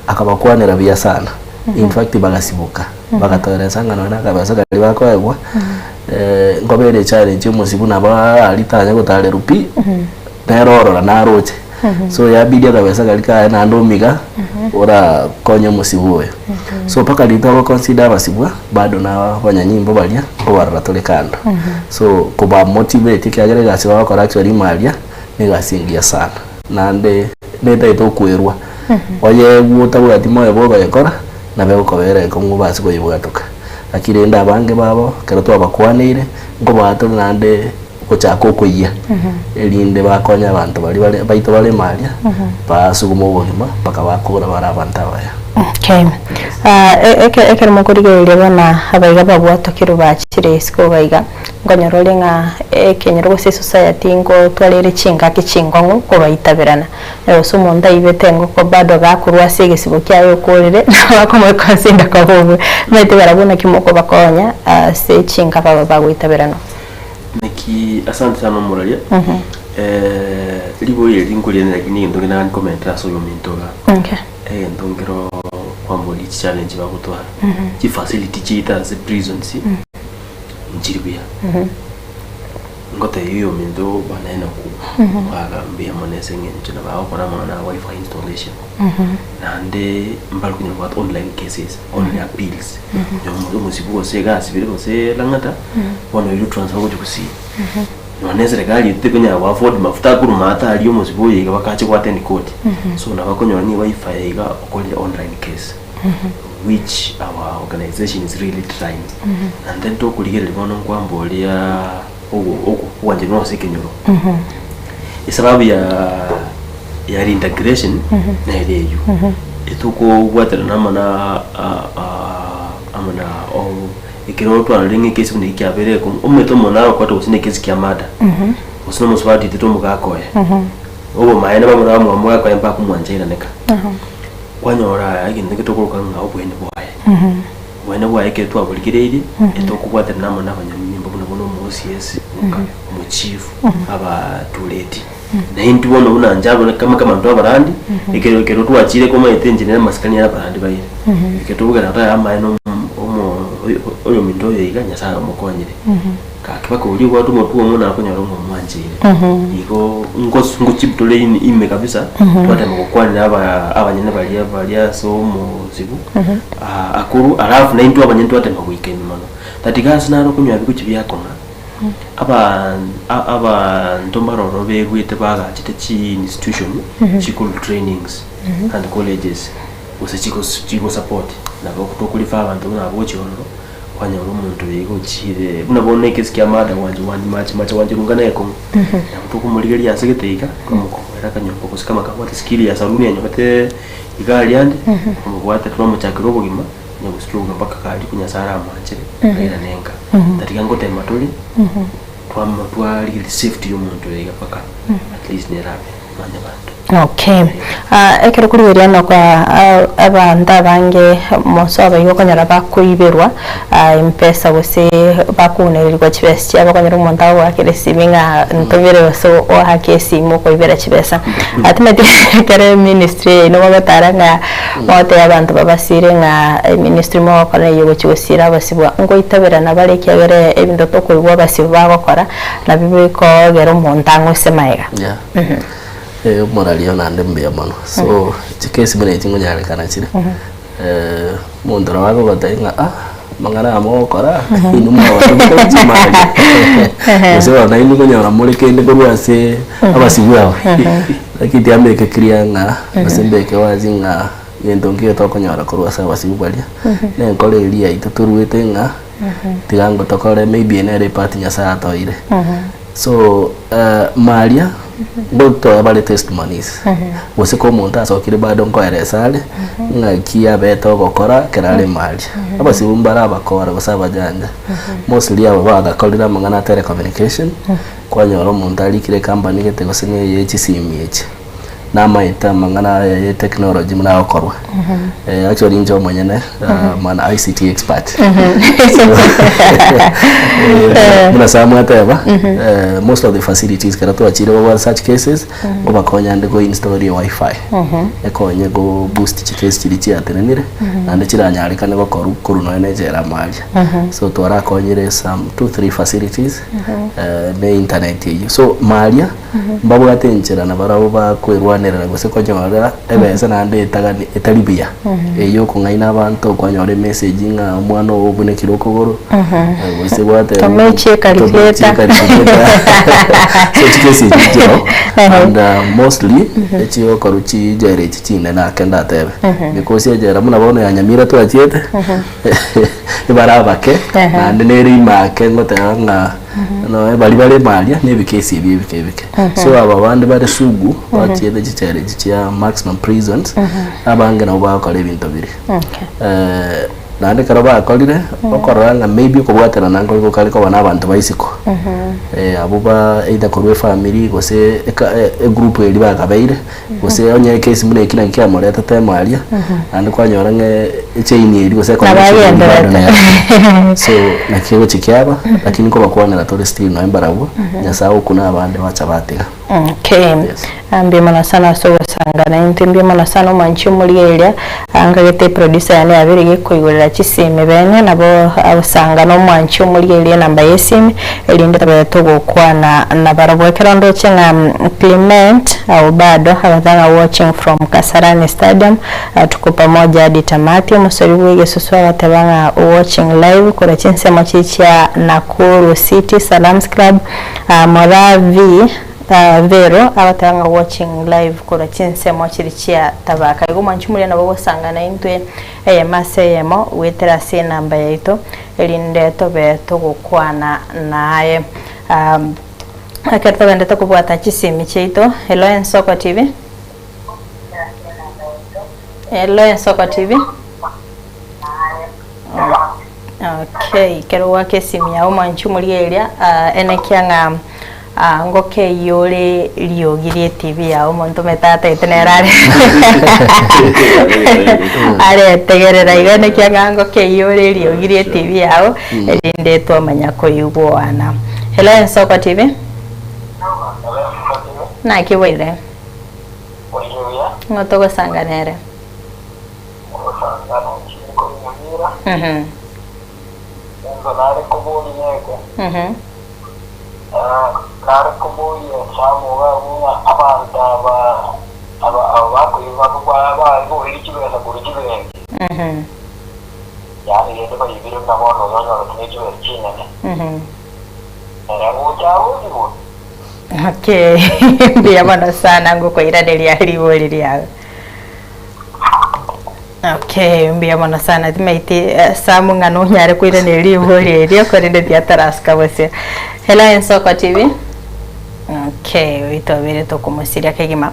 akabakwanira bya sana in fact bagasibuka bagatoreza ngano na kabasa kali bakoegwa ngobere challenge musibu naba alitanya gutale rupi teroro na roche so ya bidia kabisa kalika na ndomiga ora konyo musibuwe so paka litoko consider basibwa bado na banyanyimbo balia ko baratole kanda so kuba motivate kyagere gasi bakora actually malia ni gasingia sana nande neta itokwerwa oye gutabwa timo yabo bayakora na bego kobere ko mubasi ko yibwatoka akirenda abange babo kero to abakwanire ngo bato nande ochako kuiya elinde bakonya abantu bali baito bali malia basuguma obogima paka bakora barabanta baya. Okay. Ekero mukurigereria bana abaiga babwatokero bakire isiko baiga ngonyarore nga ekenyero gose society ngo twarere chinga kichingongo ko baitabirana so monda ibetengo ko bado gakurwa segesibo kyayo korere bakomo konsinda ko bobo mete barabona kimoko bakonya se chinga baba bagwitabirana Niki asante sana Muralia. Libo ye lingoli na gini ndo na comment aso yo mintoga. Okay. Ndongero kwambo li challenge bakutwa. Ki facility chita ze prisons. Njiribia. Ngote hiyo mindo banaena ku. Bagambia monese ngenje na bawo kona mana wifi installation. Nande mbalo kunya kwa online cases, online appeals. Yo musibu se gas biro se langata. Wana yo transfer ko kusi. Nonese regali tekunya wa afford mafuta kuru mata aliyo musibu yiga bakache kwa attend court. So na bakonya ni wifi yiga okoli online case. Which our organization is really trying. And then to kuligere libono kwambo lia wanje no sekenyoro. Isababu ya reintegration na ile yu. Ituko watera namana amana ikiro to alingi kesi ni kyabere ko umeto mona ko to usine kesi kyamada. Usino muswati tito mugakoye. Obo maena bamura mu ko empa ku mwanjira neka. Kwanyora aginde kitoko kanga obwene bwaye. Wena bwaye ke to abulikireri etoko watera namana abanyamimbo buno CS mu chief aba tuleti. Na hintu bono una njabo kama ndo abarandi ikero tu achire koma etenjine maskani ya abarandi bayire iketubuga nata ama eno oyo mindo yiganya sara mukonyire ka kibako uli kwa tu motu omuna akonyara mu mwanjire iko ngo chiptole ime kabisa twata mukwani abanyene balia so mu zibu akuru alafu na hintu abanyene twata mu weekend mano tatigasi naro kunywa bikuchi byakoma aba ntombaroro begwite baga chite institution chikul trainings and colleges ose chiko support na kutokulifa abantu nabo chiroro kwanya umuntu yego chire unabone kesikia mada wanje macha wanje rungana yako na kutokumuligeri yasegeteika kumukora kanyoko kusikama kakwata skill ya saluni yanyobate igali yandi kumubwata tumo chakiro bugima nyagustruga mpaka kali kunyasara amanjire era nenga tatika ngote matuli twali safety y'omuntu yega paka at least nerabe manya bantu. Okay. Ekero kuriweria no kwa abanda bange moso abayigo konyara bakuiberwa impesa bose bakunerirwa chibesi abakonyara umuntu aho akeresibinga ntobere so o hakesi mo koibera chibesa atimati kare ministry no bataranga mote abantu babasire nga ministry mo kone yogo chibosira basibwa ngo itabera nabale kyagere ebindo tokoibwa basibwa bakora na bibiko gero umuntu angosemaega. Moralio nande mbia mano so chikesi mene chingo nyale kana chire mondora wako batainga mangana amo kora inuma watu ko chimali so na inu nyora mulike inde ko wase abasibuwa akiti ameke krianga basembeke wazinga yendonge to ko nyora ko wase abasibuwalia ne kole ilia ituturuete nga tigango tokore maybe ene repart nyasa atoire so Maria doctor abale testimonies wose ko muntu asokire bado nkoeresale ngakia beto gokora kerale mali abasi bumbara bakora basaba janja mostly aba bagakorera mangana telecommunication kwanyoro muntu alikire company gete gosene ye HCMH na maita mangana ya technology muna okorwa actually njo mwenyene mana ICT expert muna samu ateba most of the facilities karato achire over such cases obakonya ndego install your wifi ekonye go boost chikesi chilichi atenenire ande chiranyalika ne gokoru kuruno enejera mali so twara konyire some 2-3 facilities ne internet yiyo so malia mbabu atenchera na barabo bakwerwa nera gose konyora ebese nande etalibia eyo kungaina abantu kwanyore message nga mwana obune kirokogoro gose gwate tomeche calculator so chikesi jiro and mostly echiyo koruchi jere chine na kenda tebe because jera muna bono yanyamira to achiete ibarabake nande neri make ngotanga no bali malia ne bikesi bibike so aba bandi bari sugu batiyede gicere gicia maximum prisons abange nabo bakora ibintu biri nande karaba akolire okoranga maybe kubwatana nango ko bana abantu baisiko abuba either korwe family gose e group eri bakabaire gose onye case mune kina kiamore tatema alia ande kwanyora nge chain eri gose ko so nakiyo chikyaba lakini ko bakwana na tore still no embarabu nyasao kuna abande bacha batega ambi mana sana so sangana intimbi mana sana manchi muri area angagete producer yani abirige koyigorera kisime bene nabo abusanga no manchi muri area namba yesime elinde tabato gukwana na barabwekera ndo chenga Clement au bado hawadhana watching from Kasarani Stadium tuko pamoja hadi tamati musori wege suswa watabanga watching live kura chinse machicha Nakuru City Salams Club Moravi Vero abatanga watching live kora chinse mochirichia tabaka igo manchumuri na babo sangana intwe mase yemo wetera se namba yaito elinde tobe togukwana naye akarta bende tokubwata chisimi cheito Hello Ensoko TV Hello Ensoko TV Okay kero wake simu ya manchumuri elia enekianga ngoke yole liogirie TV ya umuntu metata itenerare are tegerera igane kyanga ngoke yole liogirie TV yao elinde to manyako yugoana Hello Ensoko TV na kiwire ngotogo sanganere kare kubuye samuga unya abanda aba go ikibeza kurikibenge yani yende bayibire nabono yonyo kinekibere kinene era ujawo dibo okay ndiya bana sana ngoko iradeli aliwoli lya okay mbia mana sana timaiti samu ngano nyare kuira ne liwoli lya korinde diataraska bose Hello Ensoko TV okay wito bere to como siria kegima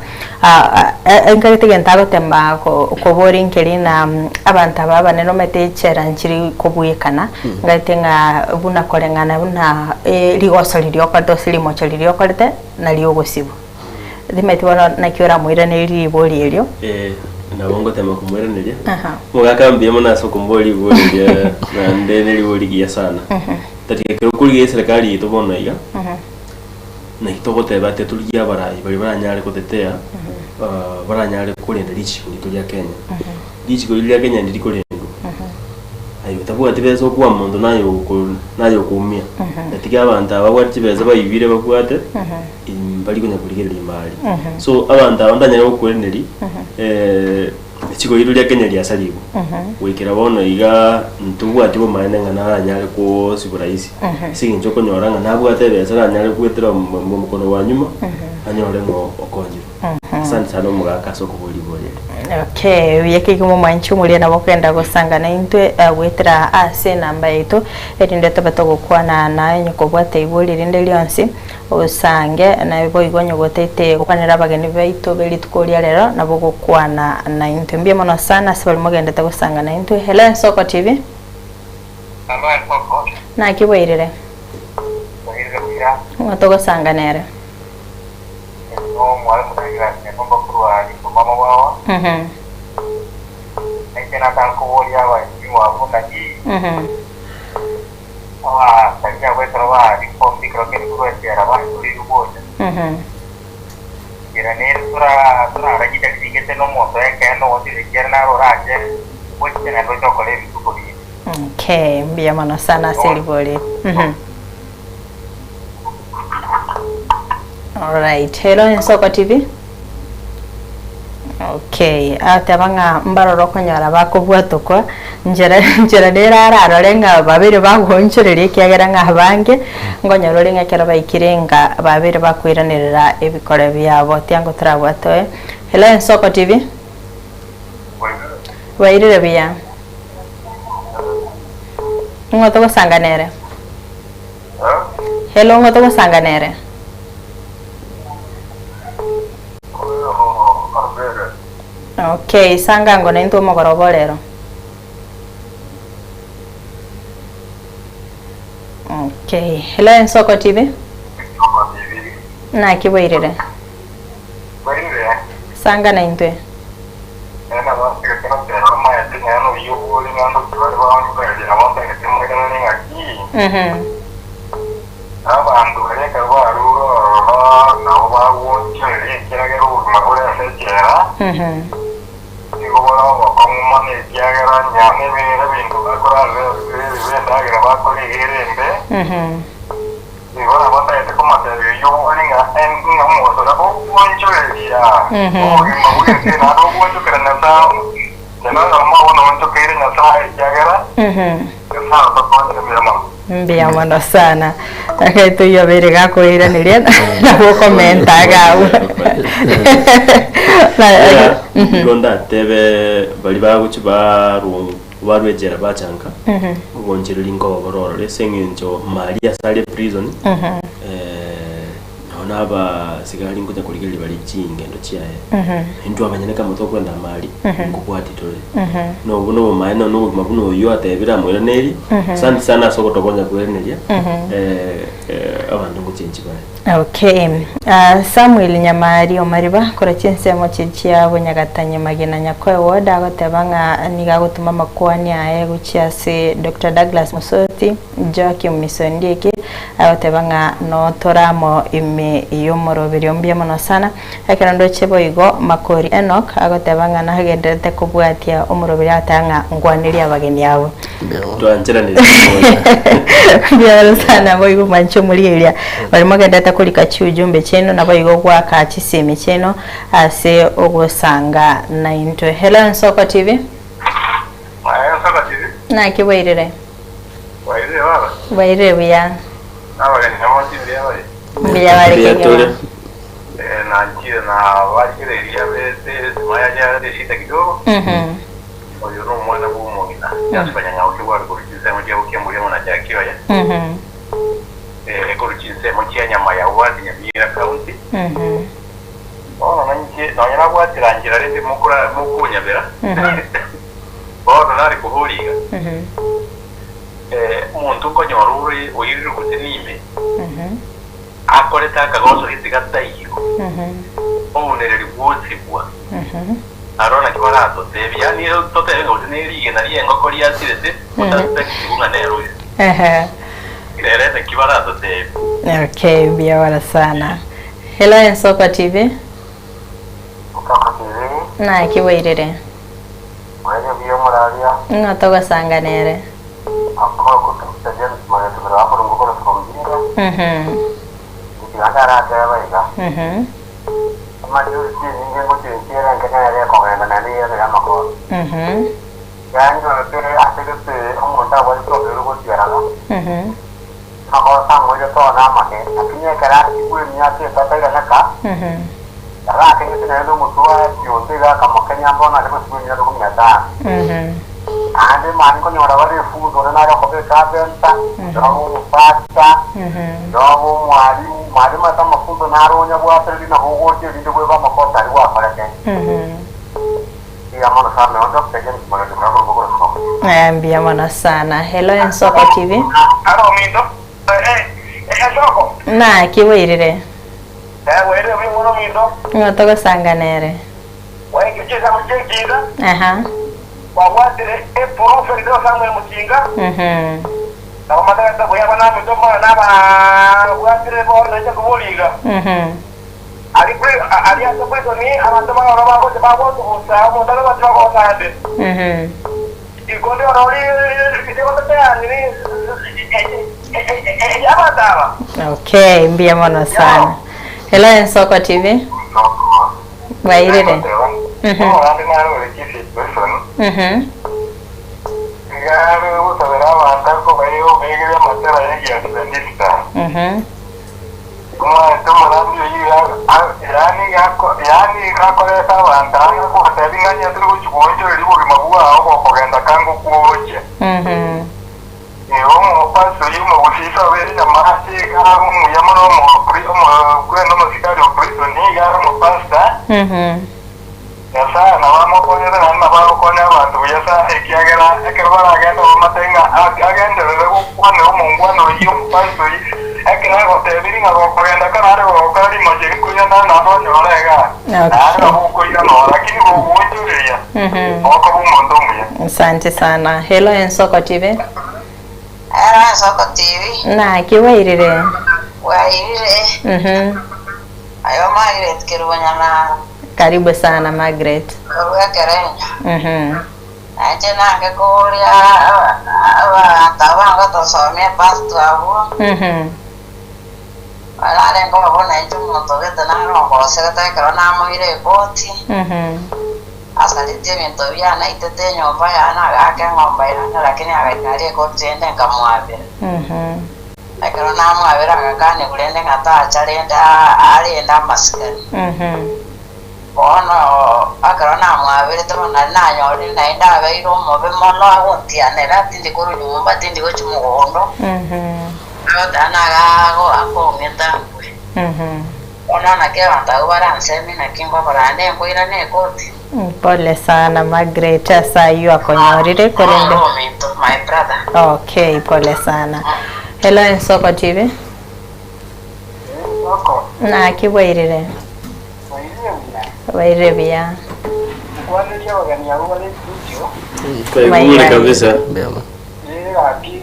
enkarite gentago temba ko boring kelina abanta baba neno mete chera nchiri kubuyekana ngaitenga buna korengana buna ligoso lirio kwato silimo chalirio kwarte na liogosibu dimeti wana nakiora muira ne liboli elio na bongo tema kumwera nelia mugaka mbiyemo naso kumboli boli na ndene liboli ya sana tatikero kuri serikali itobona iga na hitogote bate tuliya barayi bari baranyare kutetea baranyare kurenda lichi kulitulia Kenya lichi kulitulia Kenya ndiri kurendo ayo tabuga tibezo kuwa mundu nayo kumia tatika abantu abagwati beza bayibire bakwate bali kunya kuligera imali so abantu abandanyare kukurenderi chiko litulia Kenya lyasalibu wekera bono iga ntubu atibo maenenga na nyale ko siburaisi singi choko nyoranga nabwo atebeza nyale kwetera mu mukono wa nyuma anyore ngo okonjiro asante sana mugaka soko boli boli okay yake kuma manchu muri na bokwenda gusangana intwe wetera ase namba yetu erinde tabato kwana na nyoko bwate iboli rinde lyonsi usange na bibo igonyo gotete kwanera bageni baito beli tukolia lero na boko kwana na intwe mbia mono sana sibali mogenda tagusangana intwe Hello Ensoko TV na kiwirire ngotogo sanganere mwalimu ngira ngomba kurwa ni mama wao tena tanko wolia wa jimu abunda ji tanya wetra wa reform dikroke kurwa tiara wa tuli ruboja kira ne tura rajita digete no moto ya no odi kira ro raje wote na ro chokole bikuri okay mbia mana sana silibole Alright, Hello Ensoko TV. Okay, atabanga mbaroro konyara bakobwato kwa njera dera ararenga babiri bagoncherere kyagera nga bange ngonyarore nga kera bayikirenga babiri bakwiranirira ebikore byabo tyango trabwato Hello Ensoko TV. Wairire bya. Ngoto basanganere. Hello ngoto gusanganere. Okay, sanga ngona into mogoroborero. Okay, hello Ensoko TV. Na kiboirere. Sanga na into. Abantu bareka baruro nabo bawongereye kiragera ubuzima burenze Nigobora bakomane cyagera nyane bere bintu bakora bendagira bakora irembe Nigora bataye ko materi yo aninga enga mosora ubonjoreya ubonjoreya naro ubonjokera nasa nana mawono ubonjokera nasa cyagera Sasa tokone mirama Mbia mwana sana. Akaito yo bere gako ira niria na go komenta gawo. Gonda tebe bali baguchi barwejera bachanka. Ugonjero lingo bororo lesengenjo Maria sale prison. Naba sigali ngoja kuligeli bali chinge ndo chiaye. Ndu abanyane moto kwenda mali kubwati tole. No maana no mabuno yo atebira mwera neri. Sana soko tokonya kuenelia. Abantu nguchenji bale. Okay. Samuel Nyamari omariba kora chense mo chichia bonyagatanye magena nyakwe woda gotebanga niga gutuma makwani aye guchiase Dr. Douglas Musoti Joaquim Misondieke agotebanga no toramo ime iyo morobiri ombia mono sana akirando chebo igo Makori Enoch agotebanga na hagenderete kubwatia omorobiri atanga ngwaniri abageni yabo twanjira ni bya sana boigo mancho muliria barimo gendata kulika cyujumbe cyeno naboigo gwa ka kiseme cyeno ase ogosanga na into Hello Ensoko TV Ensoko TV na kiboirere waire baba waire bya abageni namonti byawe bya bari na njira na wakire ya bese maya ya desita kidogo oyo no mwana w'umugina yasifanya nyawo kiwari kurukiza mu gihe ukemuriye mu najakiro ya kurukiza mu cyanyama ya wadi Nyamira County nanjye nanyara gwatirangira rende mukura mukunyabera nari kuhuriga umuntu ko nyoruri uyiri kutinime akoreta akagozo hizigatayiko obunereri bwotibwa arona kibarato tebya ni totebe ngo tineri na riyengo ko lyasirete utatakibunga nero irerete kibarato tebe Okay, bia wala sana. Hello Ensoko TV na kiboirere Wale biyo muraria ngotoga sanganere akora ko tujya mara tubara akora ngo ko twombira Ndara tebaiga Amajuri ninge ngo tiyera ngana ya ko ngana na ni ya makoro Yanjo tere ategete omonda wali ko bero ko tiyara Ako sango yo to na make akinya kara ikwe nyate tataira naka Ara kenye tena mutua yondega kama Kenya mbona kama siku nyado kumyata Ande mani ko nyora wale fu do na ko be kabenta do pasta do mwalimu ata mafundo naronya bwa tari na hogoje ndi bwe ba makota ri wa parake ya mwana sana ndo pekeni kumara mrako ngoko ambia mwana sana Hello Ensoko TV aro mindo Ensoko na kiboirere wewe mwono mindo ngotoga sanganere wewe kicheza mchekiza kwa watire profe ndo samwe mchinga na madara boya bana mindo na ba watire bora nje kuboliga alipre alianza kwetu ni anasema roba kwa sababu usahamu ndio kwa sababu saade ikonde orori kiteko tayari ni ya dawa Okay, mbia mwana sana Hello Ensoko TV wairere Ngare utabera abantu bayo begere matera yake ya kudandista kuma tumarandi yani kakoreta abantu ko hatabinganya turi kuchibonjo ribo rimabuwa aho kugenda kango kuoje umu paso yumo usisa weli na mahasi kama muyamano mo kwenda masikari okristo ni gara mo pasta yasa na wamo konya na baro konya bantu yasa ekiagera ekebara agenda matenga agenda bego kwane omongwano yumo paso ekira gotebiri nga gokwenda kana go kari moje kunya na bonyorega na kunya no lakini go kujuria oko bumondo muya. Asante sana. Hello Ensoko TV. Hello Ensoko TV. Na kiwairire. Wairire. Ayo Margaret Kirwanyana. Karibu sana Margaret. Kerenya. Aje nange kuria abantaba tusomye pasto abo. Wala ngo babona itumo togeta narongose gatakero namuire koti. Asalite bintu byana itete nyomba yana gake ngomba yana lakini agaikarie koti ende nkamwabira. Akero namwabira agakane kulende ngata acharenda alienda masikani. Bono akero namwabira tona nanyori naenda abeiro mobe mono agontianera tindi kuru nyumba tindi gochumugondo. Agotanaga akongeta. Ona nakebanta ubaransemi nakimba barane ngoira ne koti. Pole sana Margaret, sasa hiyo akonyorire kolende. My brother. Okay, pole sana. Hello Ensoko TV. Na kiwairire. Wairire bia. Kwani leo gani ya wale studio? Kwa hiyo kabisa.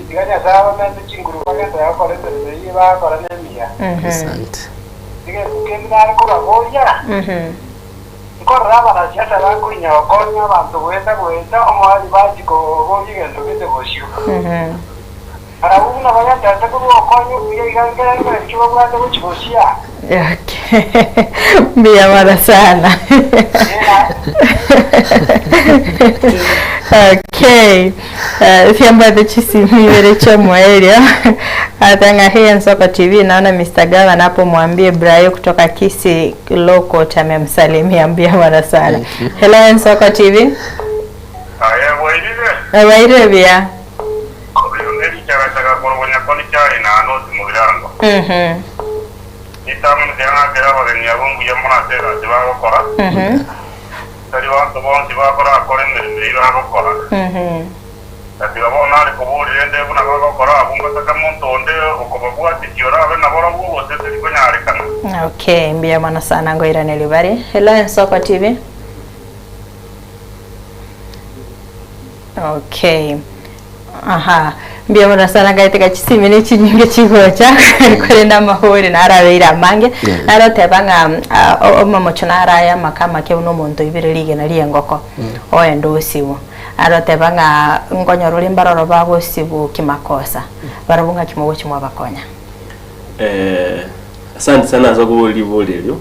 Ganya sawa na chinguru kwa ya kwa leo ba kwa nemia. Asante. Dige kukenda ko raboya. Korra bana siasa bako nyokonya bantu gweta omwali bachiko bogigendo bite bosyo. Ara una baya tata ko okonyo kuya igangera kiba bwate buchibosia. Okay. Bia mara sana. Okay. Fiamba de chisimire cha mwaelia. Atanga hii Ensoko TV naona Mr. Gava napo mwambie Brayo kutoka Kisi loko chamemsalimia mbia mara sana. Hello Ensoko TV. Aya wairire. Wairire bia. Ndeli chaka koronya koni chai na noti mugirango. Itamu ndena kera bageni abungu yamona tera diba gukora. Tari wantu bonsi bakora akore ndiri bakora. Ati babona ari kuburire nde buna bakora abungu takamontonde ukobagwa tikiora abe nabora bwo tete konyarekana. Okay, mbia mana sana ngoira nelibari. Hello Ensoko TV. Okay. Aha, mbia mwana sana gaiteka chisimini chinyinge chigocha kwenda mahori narabeira mange narotebanga omamochonara ya makama ke uno muntu ibirerige na liengoko oendo osiwo arotebanga ngonyoruri mbaroro babo sibu kimakosa barabunga kimogo chimwa bakonya. Asante sana za kubolibulelyo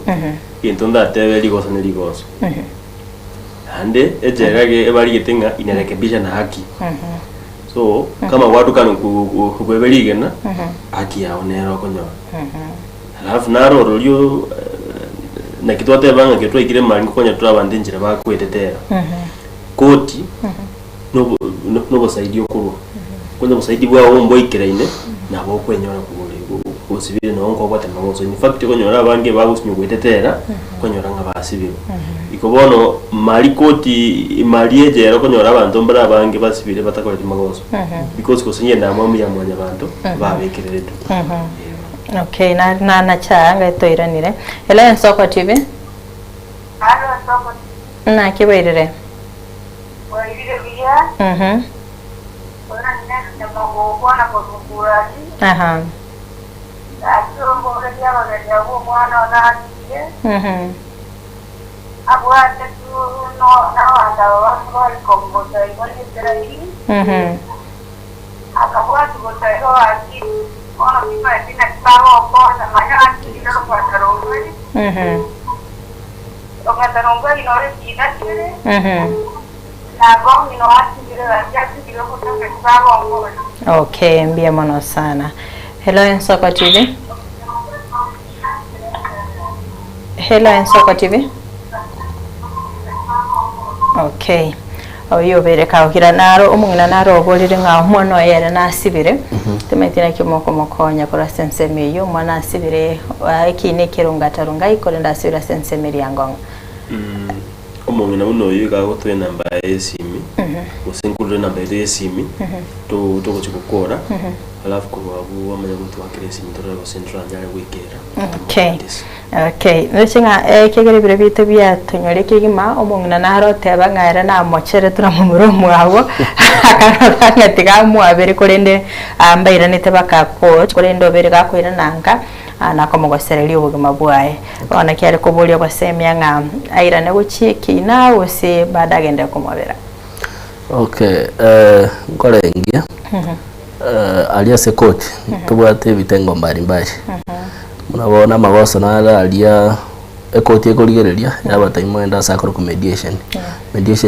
into ndatebe ligoso ne ligoso ande ejerage ebali getenga inarekebisha na haki. So kama watu kanu kubebeligena haki yao nero konyo. Alafu naro rolyo na kitwate banga kitwa ikire mali konya turabande njira bakwetetera. Koti no basaidio kuru. Konya basaidi bwa ombo ikiraine na bo kwenyora kubule usibire no nko kwata magoso. In fact konyora bange bagusinyo kwetetera konyora nga basibire. Ikobono mali koti mali ejero konyora abantu mbara bange basibire batakora magoso. Because kosinye ndamwe ya mwanya abantu babekirere tu. Okay, na changa itoiranire. Hello Ensoko TV. Hello Ensoko. Na kiwairire. Wairire bia. Ora nene mago kona kukurani. Aha. Acho mbona ya wale wa mwana wanani. Abuate tu no anda wali kombosa ivani terai. Akabuate botairo aki ona kima tina kitabu kona manya kile kwa tarongwe. Oka tarongwe inore kida kile. Na gongi no ati kile aki kile kwa kitabu ngona. Okay, mbia mono sana. Hello Ensoko TV. Hello Ensoko TV. Okay. oyo bereka okira naro omungina naro obolire nga mwana yere nasibire temetina kimoko mokonya kora senseme yo mwana asibire ekine kirunga tarunga ikore ndasibira senseme lyangonga omungina uno yiga gutwe namba esimi usinkuru namba esimi to kuchikukora alafu kubabu amanya gutu wakire esimi to central njale wikera okay nichinga kegere bire bito bya tunyoreke gima omungina naro teba ngaira na mochere turamumuro mwabo akaranga tigamu abere korende ambaira nitebaka coach korende obere gakoira nanga nakomogosereri ubugima bwaye ona kyari kubulia kwa semya nga aira ne guchiki na wose badagende kumobera okay ngorengia alia se coach tubwate bitengo mbali munabona magoso na alia ekoti ekorigereria yabataimo enda sakoro ku mediation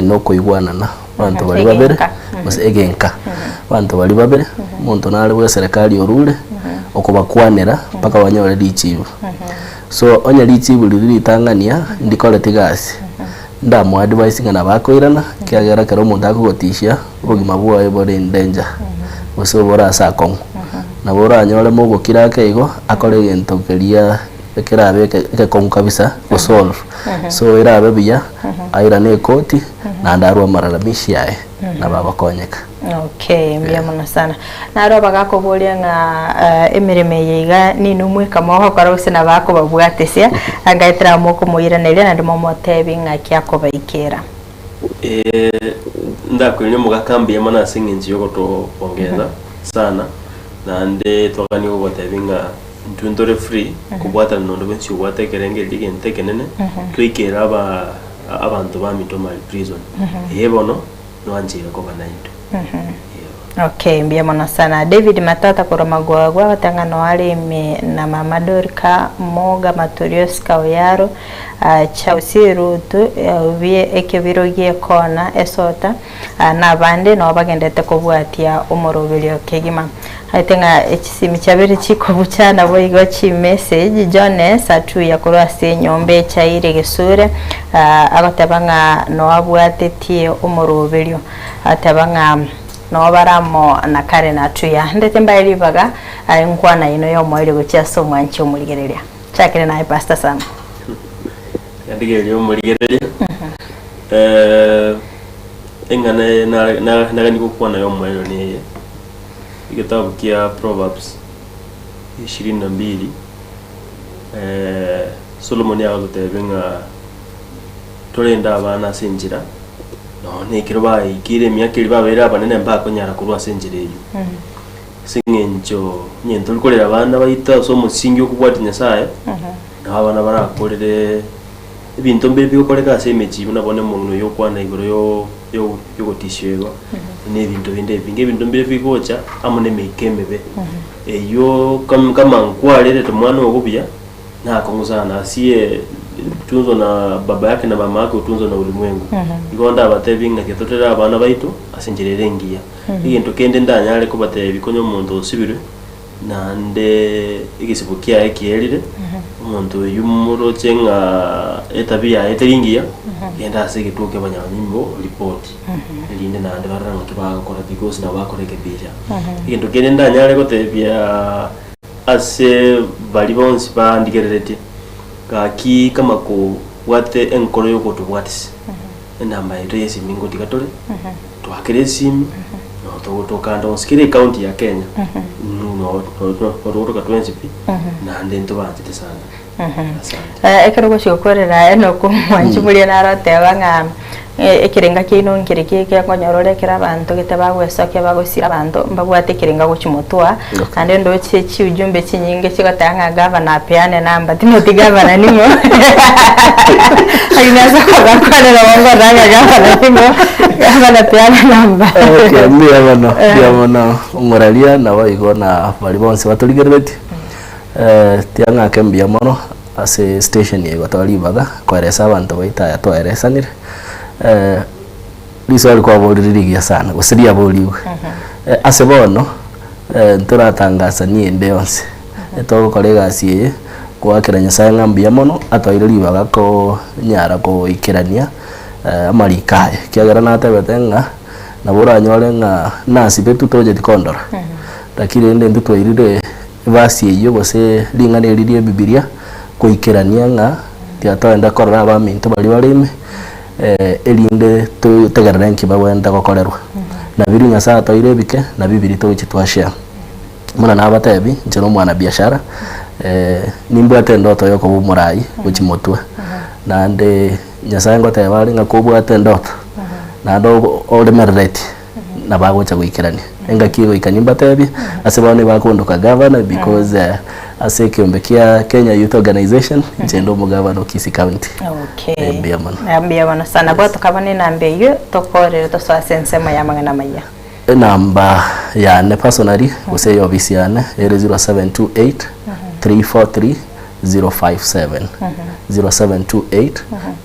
no kuigwana na bantu bali babere bas egenka bantu bali babere muntu nale bwa serikali orule okubakwanera paka wanyore lichibu so onya lichibu lilitangania ndikole tigasi ndamu advice ngana bakoirana kyagera kero muntu akugotisha ubugima bwawe bori danger uso bora sakon na bora anyole mugo kirake igo akore gento keria ekirabe ke kon kabisa ko solve so irabe biya aira ne koti na ndarwa maralamishi yae na baba konyeka okay mbiyamona sana naro bagako bolia nga emireme yiga ninu mwe kama karose na bako babwatesia angaitira moko muira nelia na ndimo motebi nga kyako baikera ndakwinyo mugakambi yamana singinzi yoko to ongeza sana na nde twakani ko botebi nga ntundore free kubwata nondo benshi ubwate kerenge dige ntekenene twikera abantu ba mitoma prison yebono nwanjira ko banaito okay mbiyamona sana David Matata koromagwagwa batangano alime na mama Dorka moga Maturios Kawyaro chausirutu ubie ekebirogie kona esota na bande no bagendete kubwatia umoroberio kegima aitenga ekisimi cyabere chiko buchana boigo chi message Jones atuya kurase nyombe chaire gesure agotabanga no abwatetie umoroberio atabanga no baramo na kare na tuya ndete mbairi baga nkwana ino yo moire guchaso mwancho muligereria chakire na pastor Sam yandige yo muligereria engane na gani kukwana yo moire ni igitabu kia Proverbs 22 Solomon yagotebenga tolenda abana sinjira no nekirwa ikire myaka iri babera banene mbako nyara kurwa senjireyo singenjo nyento likolera abana bayita so musingi okubwati nyasaye abana barakorere ibintu mbere byokoreka semeji unabone muntu yo kwana igoro yo gotishego n'ibintu binde binge ibintu mbere bikocha amone mekemebe eyo kama nkwalere tumwana ogubya nta konguzana asiye tunzo na baba yake na mama yake utunzo na ulimwengu igonda abatebinga ketotera abana baitu asenjererengia igintu kende ndanyale ko batebikonyo muntu osibire nande igisibukia ekiyelire umuntu yumuro chenga etabia eteringia yenda asegituke banyanyimbo report linde nande baranga kibaga kora because na bakorekebisha igintu kende ndanyale ko tebia ase balibonsi ba ndigererete kaki kama ko wate enkolo yoko to watisi namba iresi mingo tikatore to akresi no to kanda onskire county ya Kenya no to ka 20 na ndento batite sana ekero gushikorera eno ko mwanjumulia narote banga ekirenga kino nkiriki kya konyorore kira abantu gitabagwesa kya bagosira abantu mbabwate kirenga guchimutwa ande ndo chechi ujumbe chinyinge chigatanga governor peane namba timoti governor nimo ayinaza kwakwana na wango ranga governor nimo governor peane namba okay mbiyabano umuralia na waigona bali bonse batoligereti tianga kembia mono ase station ye batwali baga kweresa abantu baita ya twaeresanire liswali kwa bolirigia sana gusiria boliwe ase bono turatangasa niende yonse eto kolega sie kwa kiranya saya ngambia mono atwaire libaga ko nyara ko ikirania amarikaye kiagera natebete ng'a nabura nyore ng'a nasi betu toje dikondora lakini ende ndu twairire basi iyo bose lingane ririye Biblia kuikerania ng'a tiatoenda korora abaminto bari barime elinde tutegerera nkiba wenda gokorerwa na biru Nyasaye toire bike na bibiri toje twashare muna nabatebi nchero mwana biashara nimbwate ndoto yo kuba murai gukimotwe nande Nyasaye ngoteba ari ngakubwate ndoto na ndo olemerete na bagocha guikerania enga kigo ikanimba tebi asebane bakondoka governor because asekiombekia Kenya Youth Organization njendo mu governor Kisii County. Okay. Mbia sana kwa tukabane nambe yo tokore to so sensema ya mangana maya. Namba ya ne personally use yo bisiane 0728 343 057 0728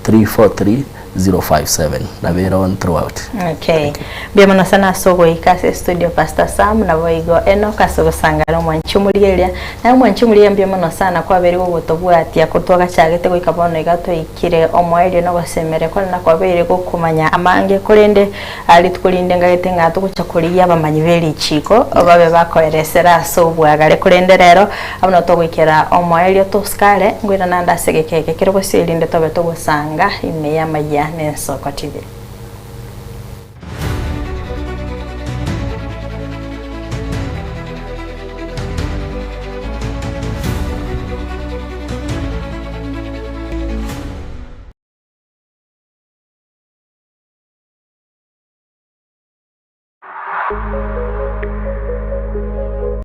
343 057 na vera on throughout. Okay. Biamana sana sogo ikase studio Pastor Sam na boigo eno kasogo sangano mwanchumuliria na mwanchumuliria biamana sana kwa beri gutobwatia kutwaga chagete goikabono igato ikire omwaire no basemere ko na kwa beri gukumanya amange kurende ali tukulinde ngagete ngatu kuchakulia bamanyi beri chiko babe bakoeresera sobwagare kurende rero abona to gwikera omwaire to skale ngwira nanda segekeke kire gusirinde tobe to gusanga imeya maya Soko TV.